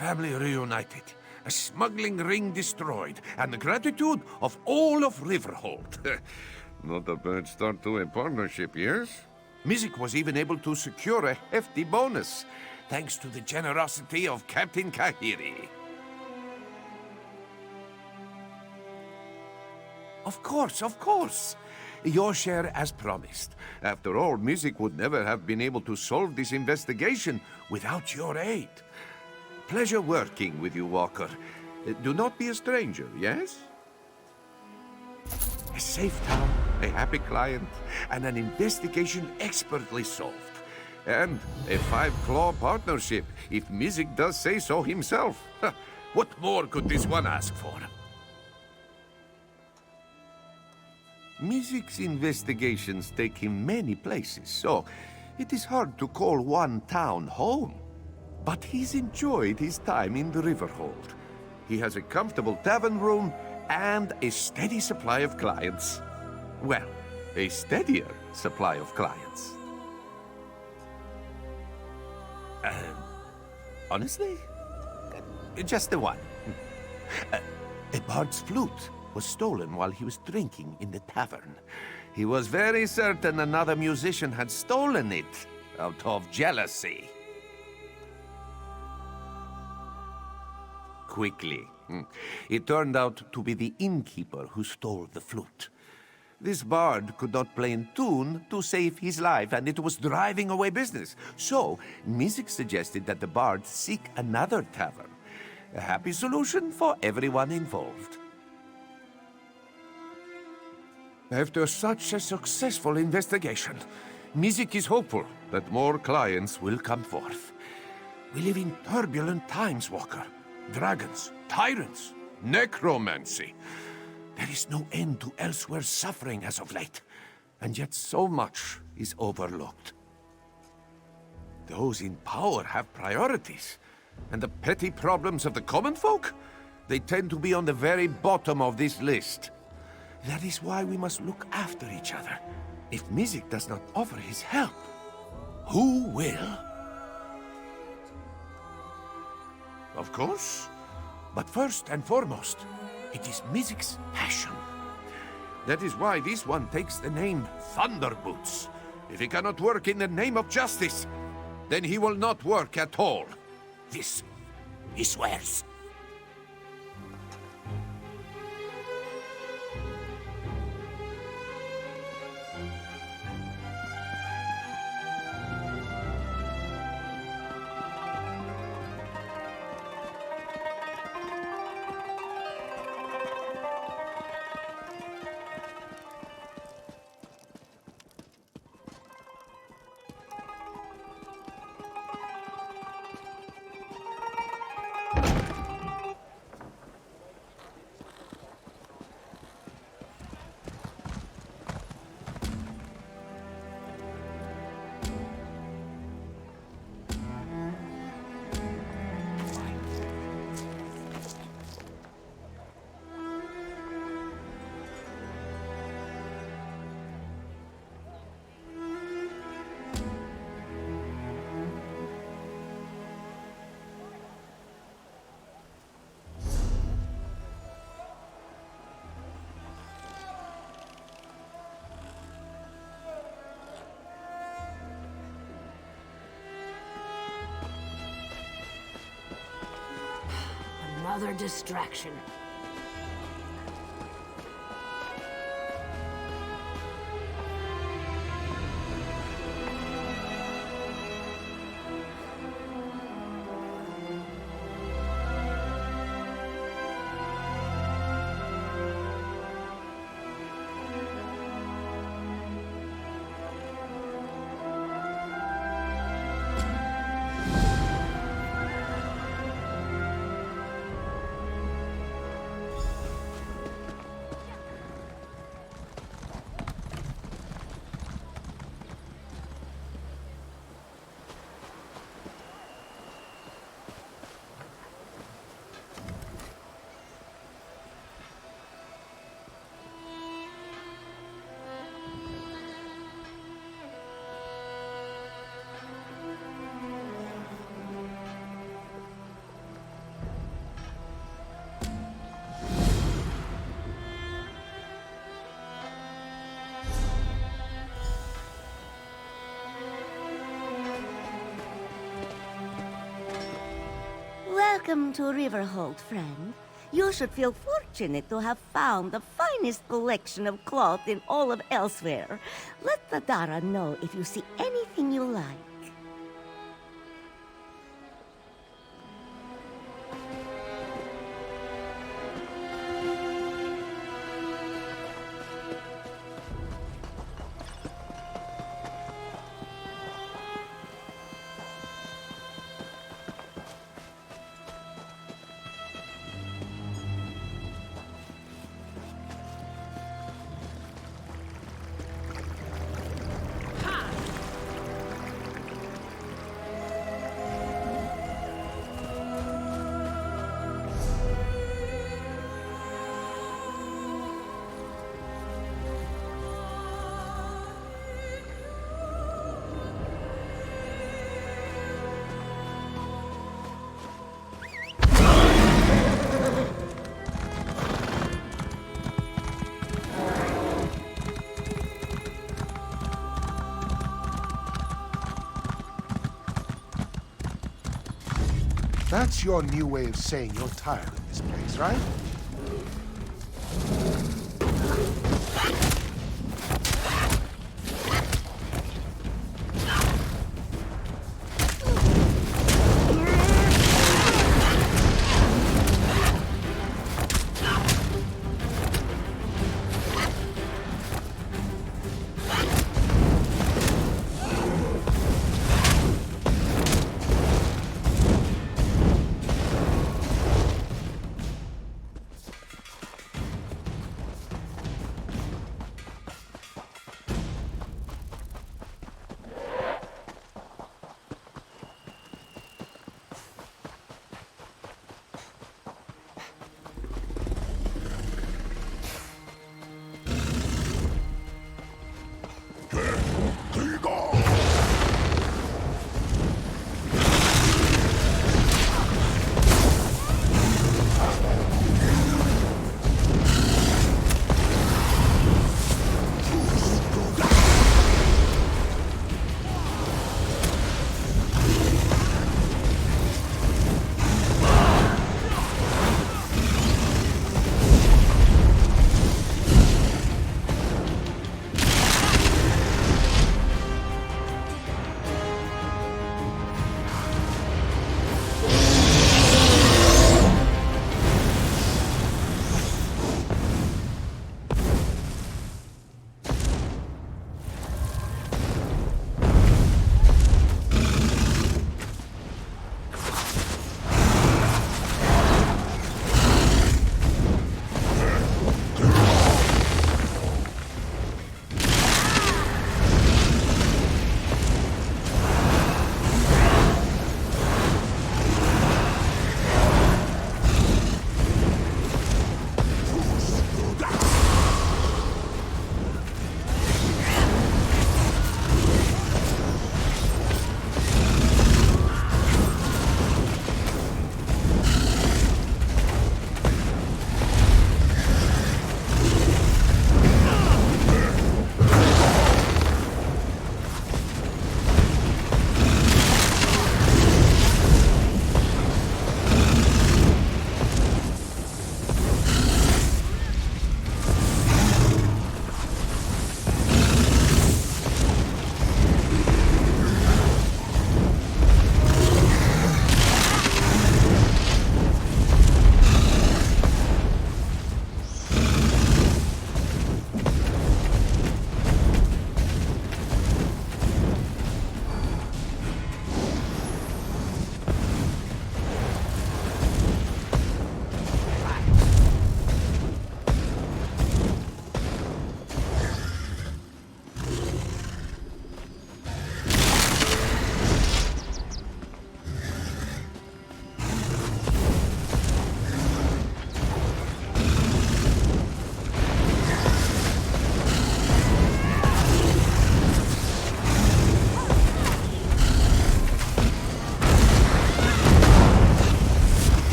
family reunited, a smuggling ring destroyed, and the gratitude of all of Riverhold. Not a bad start to a partnership, yes? Mizik was even able to secure a hefty bonus, thanks to the generosity of Captain Kahiri. Of course. Your share as promised. After all, Mizik would never have been able to solve this investigation without your aid. Pleasure working with you, Walker. Do not be a stranger, yes? A safe town, a happy client, and an investigation expertly solved. And a 5-claw partnership, if Mizik does say so himself. What more could this one ask for? Mizik's investigations take him many places, so it is hard to call one town home. But he's enjoyed his time in the Riverhold. He has a comfortable tavern room and a steady supply of clients. Well, a steadier supply of clients. Honestly? Just the one. A bard's flute was stolen while he was drinking in the tavern. He was very certain another musician had stolen it out of jealousy. Quickly, it turned out to be the innkeeper who stole the flute. This bard could not play in tune to save his life, and it was driving away business. So, Mizik suggested that the bard seek another tavern. A happy solution for everyone involved. After such a successful investigation, Mizik is hopeful that more clients will come forth. We live in turbulent times, Walker. Dragons, tyrants, necromancy. There is no end to Elsewhere's suffering as of late, and yet so much is overlooked. Those in power have priorities, and the petty problems of the common folk, they tend to be on the very bottom of this list. That is why we must look after each other. If Mizik does not offer his help, who will? Of course. But first and foremost, it is Mizik's passion. That is why this one takes the name Thunderboots. If he cannot work in the name of justice, then he will not work at all. This, he swears. Another distraction. Welcome to Riverhold, friend. You should feel fortunate to have found the finest collection of cloth in all of Elsewhere. Let the Dara know if you see anything you like. That's your new way of saying you're tired of this place, right?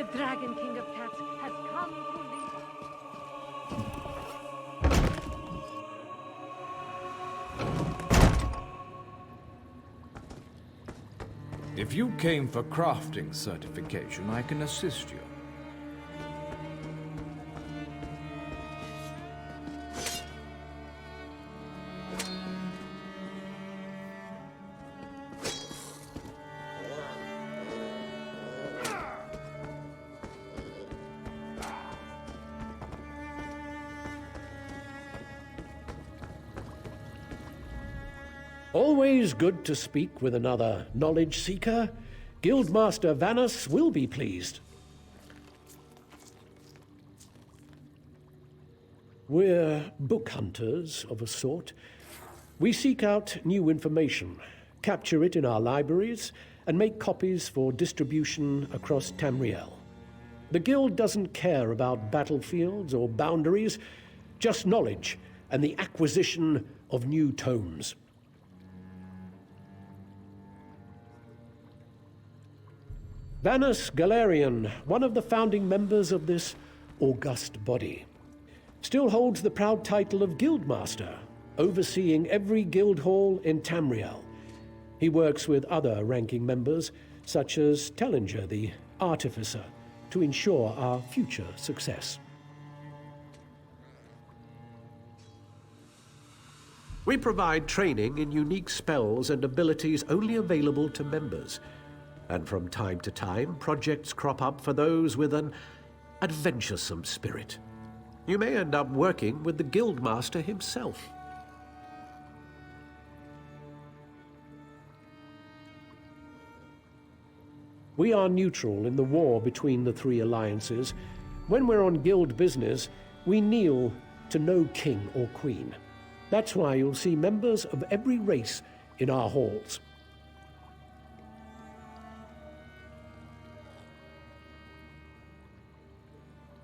The Dragon King of Cats has come to lead. If you came for crafting certification, I can assist you. Always good to speak with another knowledge seeker. Guildmaster Vanus will be pleased. We're book hunters of a sort. We seek out new information, capture it in our libraries, and make copies for distribution across Tamriel. The Guild doesn't care about battlefields or boundaries, just knowledge and the acquisition of new tomes. Vanus Galerian, one of the founding members of this august body, still holds the proud title of Guildmaster, overseeing every guild hall in Tamriel. He works with other ranking members, such as Tellinger, the Artificer, to ensure our future success. We provide training in unique spells and abilities only available to members. And from time to time, projects crop up for those with an adventuresome spirit. You may end up working with the Guildmaster himself. We are neutral in the war between the three alliances. When we're on guild business, we kneel to no king or queen. That's why you'll see members of every race in our halls.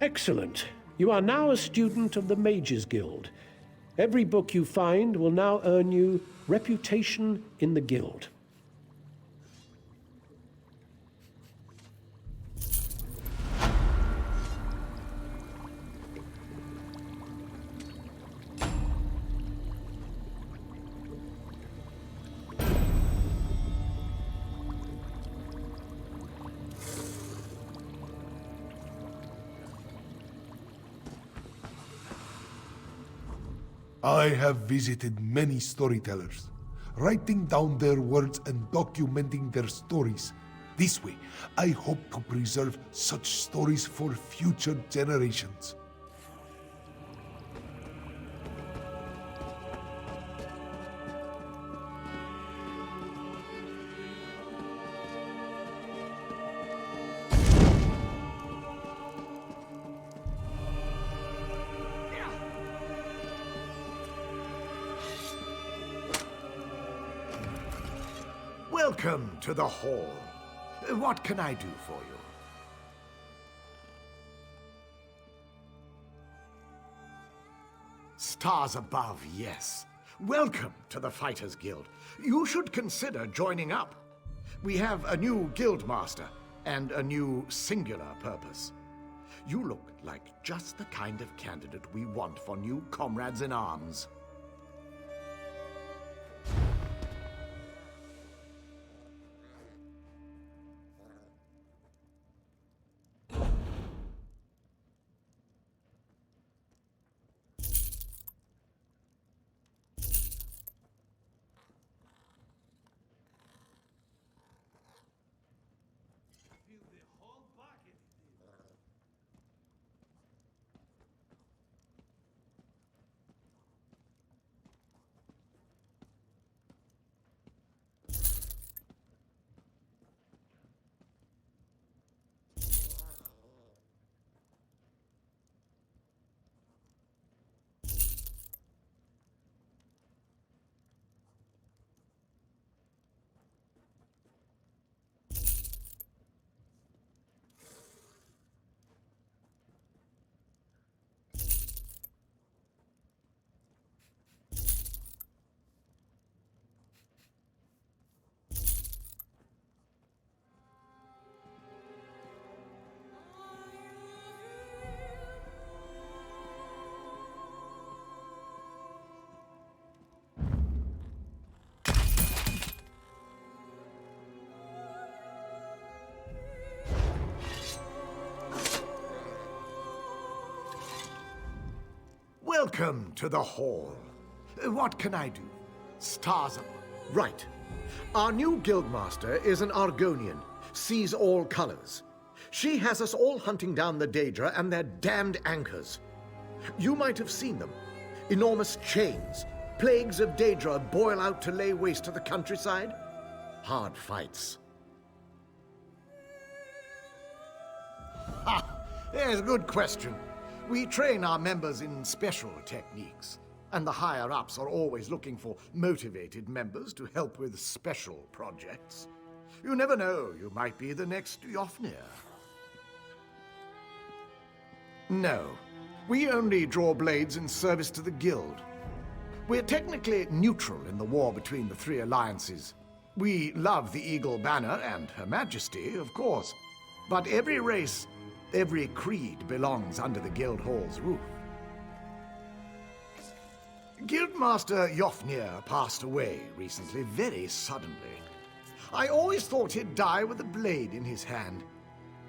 Excellent. You are now a student of the Mages Guild. Every book you find will now earn you reputation in the guild. I have visited many storytellers, writing down their words and documenting their stories. This way, I hope to preserve such stories for future generations. Welcome to the hall. What can I do for you? Stars above, yes. Welcome to the Fighters Guild. You should consider joining up. We have a new guildmaster and a new singular purpose. You look like just the kind of candidate we want for new comrades in arms. Welcome to the hall. What can I do? Stars up. Right. Our new guildmaster is an Argonian, sees all colors. She has us all hunting down the Daedra and their damned anchors. You might have seen them. Enormous chains. Plagues of Daedra boil out to lay waste to the countryside. Hard fights. Ha! Yes, good question. We train our members in special techniques, and the higher-ups are always looking for motivated members to help with special projects. You never know, you might be the next Yofnir. No, we only draw blades in service to the Guild. We're technically neutral in the war between the three alliances. We love the Eagle Banner and Her Majesty, of course, but every race, every creed belongs under the Guild Hall's roof. Guildmaster Yofnir passed away recently, very suddenly. I always thought he'd die with a blade in his hand,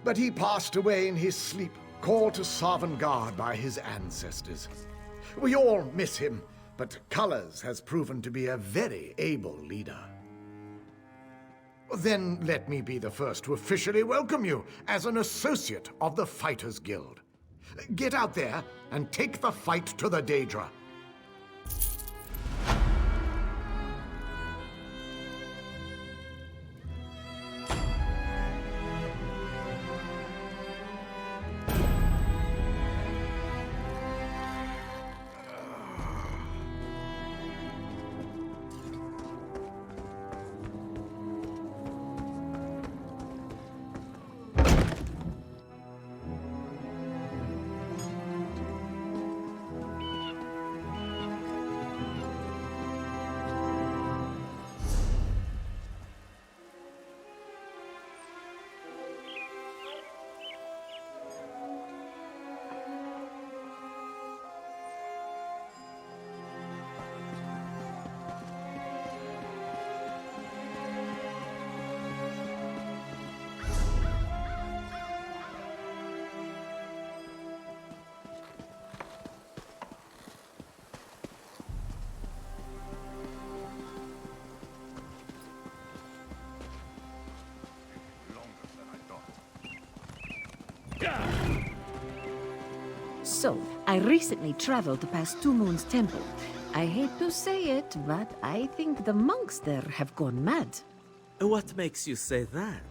but he passed away in his sleep, called to Sovngarde by his ancestors. We all miss him, but Colors has proven to be a very able leader. Then let me be the first to officially welcome you as an associate of the Fighters Guild. Get out there and take the fight to the Daedra. So, I recently traveled past Two Moons Temple. I hate to say it, but I think the monks there have gone mad. What makes you say that?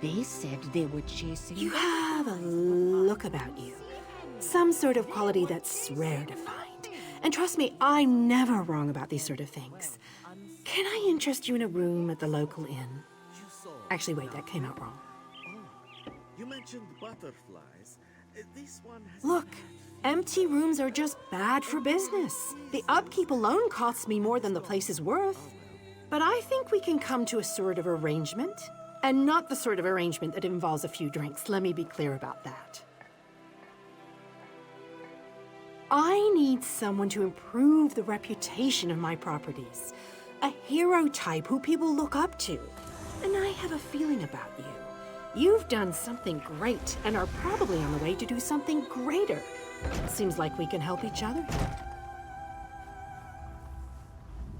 They said they were chasing... You have a look about you. Some sort of quality that's rare to find. And trust me, I'm never wrong about these sort of things. Can I interest you in a room at the local inn? Actually, wait, that came out wrong. You mentioned butterflies. This one has... Look, empty rooms are just bad for business. The upkeep alone costs me more than the place is worth. But I think we can come to a sort of arrangement. And not the sort of arrangement that involves a few drinks. Let me be clear about that. I need someone to improve the reputation of my properties. A hero type who people look up to. And I have a feeling about you. You've done something great and are probably on the way to do something greater. Seems like we can help each other.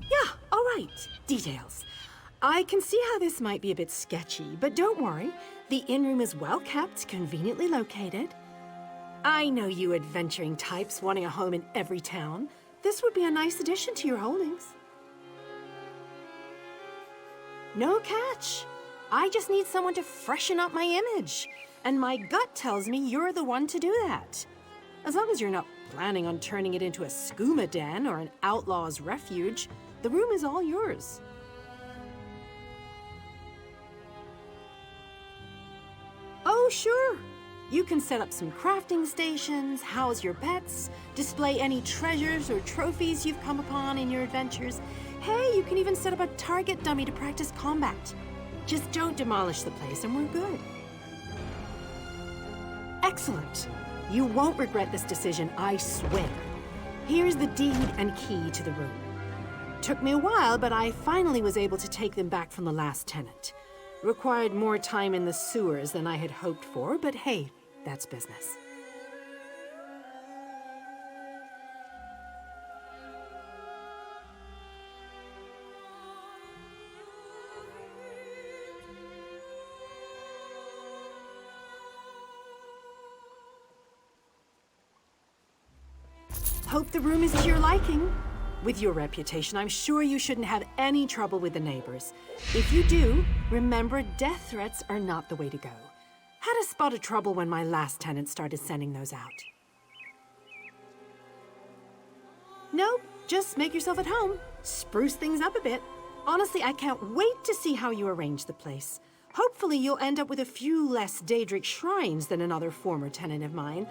Yeah, all right. Details. I can see how this might be a bit sketchy, but don't worry. The inn room is well kept, conveniently located. I know you adventuring types wanting a home in every town. This would be a nice addition to your holdings. No catch. I just need someone to freshen up my image. And my gut tells me you're the one to do that. As long as you're not planning on turning it into a skooma den or an outlaw's refuge, the room is all yours. Oh, sure. You can set up some crafting stations, house your pets, display any treasures or trophies you've come upon in your adventures. Hey, you can even set up a target dummy to practice combat. Just don't demolish the place and we're good. Excellent. You won't regret this decision, I swear. Here's the deed and key to the room. Took me a while, but I finally was able to take them back from the last tenant. Required more time in the sewers than I had hoped for, but hey, that's business. Hope the room is to your liking. With your reputation, I'm sure you shouldn't have any trouble with the neighbors. If you do, remember death threats are not the way to go. Had a spot of trouble when my last tenant started sending those out. Nope, just make yourself at home. Spruce things up a bit. Honestly, I can't wait to see how you arrange the place. Hopefully you'll end up with a few less Daedric shrines than another former tenant of mine.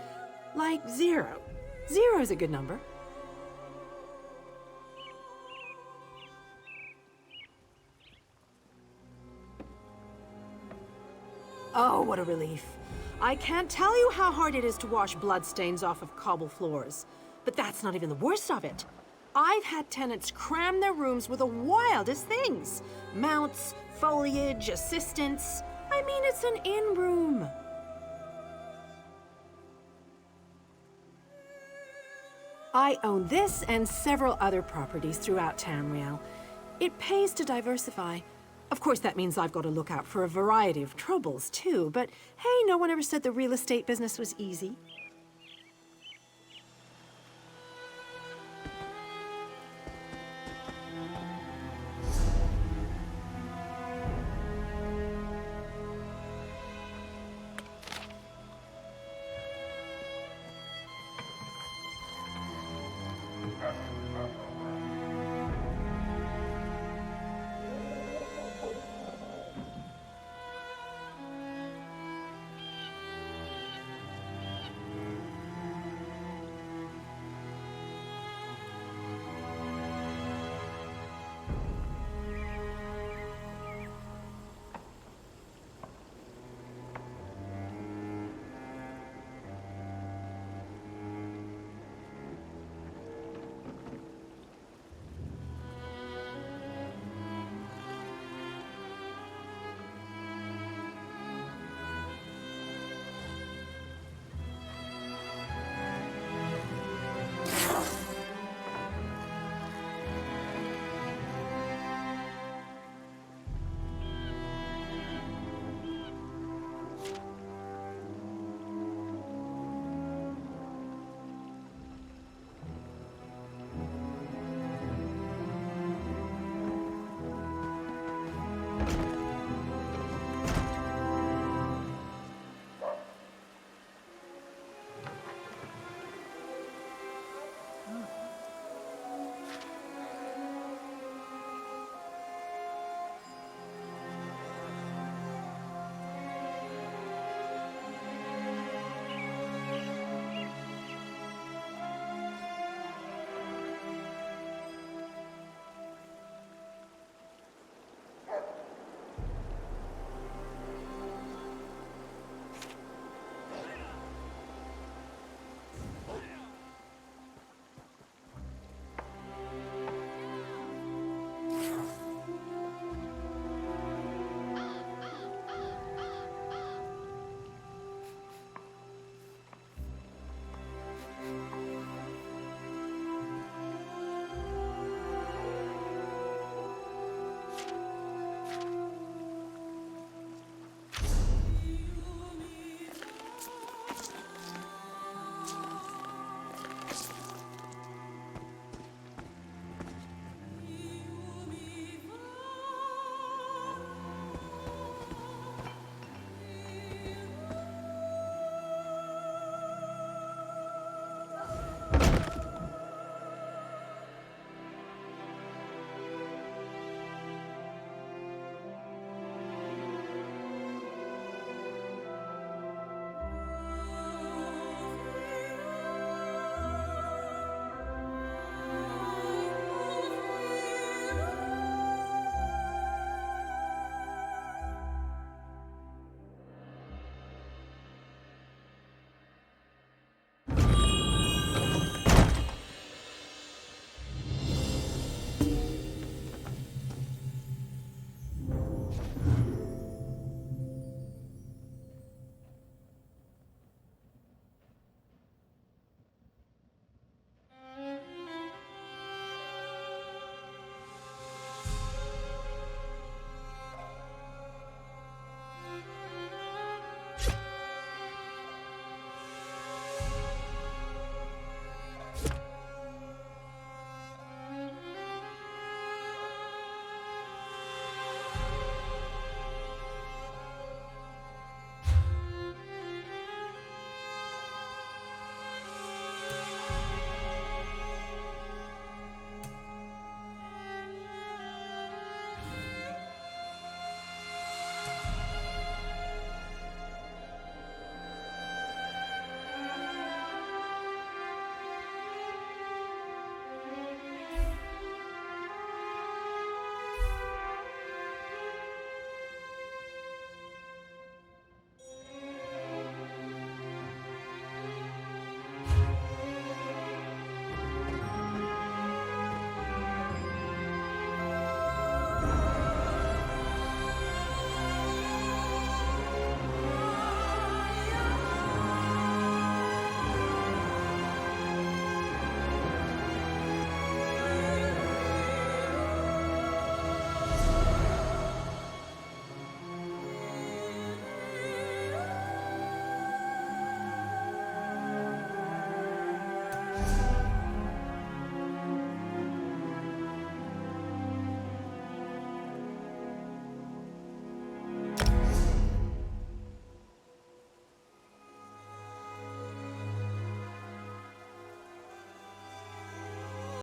Like 0. 0 is a good number. Oh, what a relief. I can't tell you how hard it is to wash bloodstains off of cobble floors. But that's not even the worst of it. I've had tenants cram their rooms with the wildest things. Mounts, foliage, assistants. I mean, it's an in-room. I own this and several other properties throughout Tamriel. It pays to diversify. Of course, that means I've got to look out for a variety of troubles, too. But hey, no one ever said the real estate business was easy.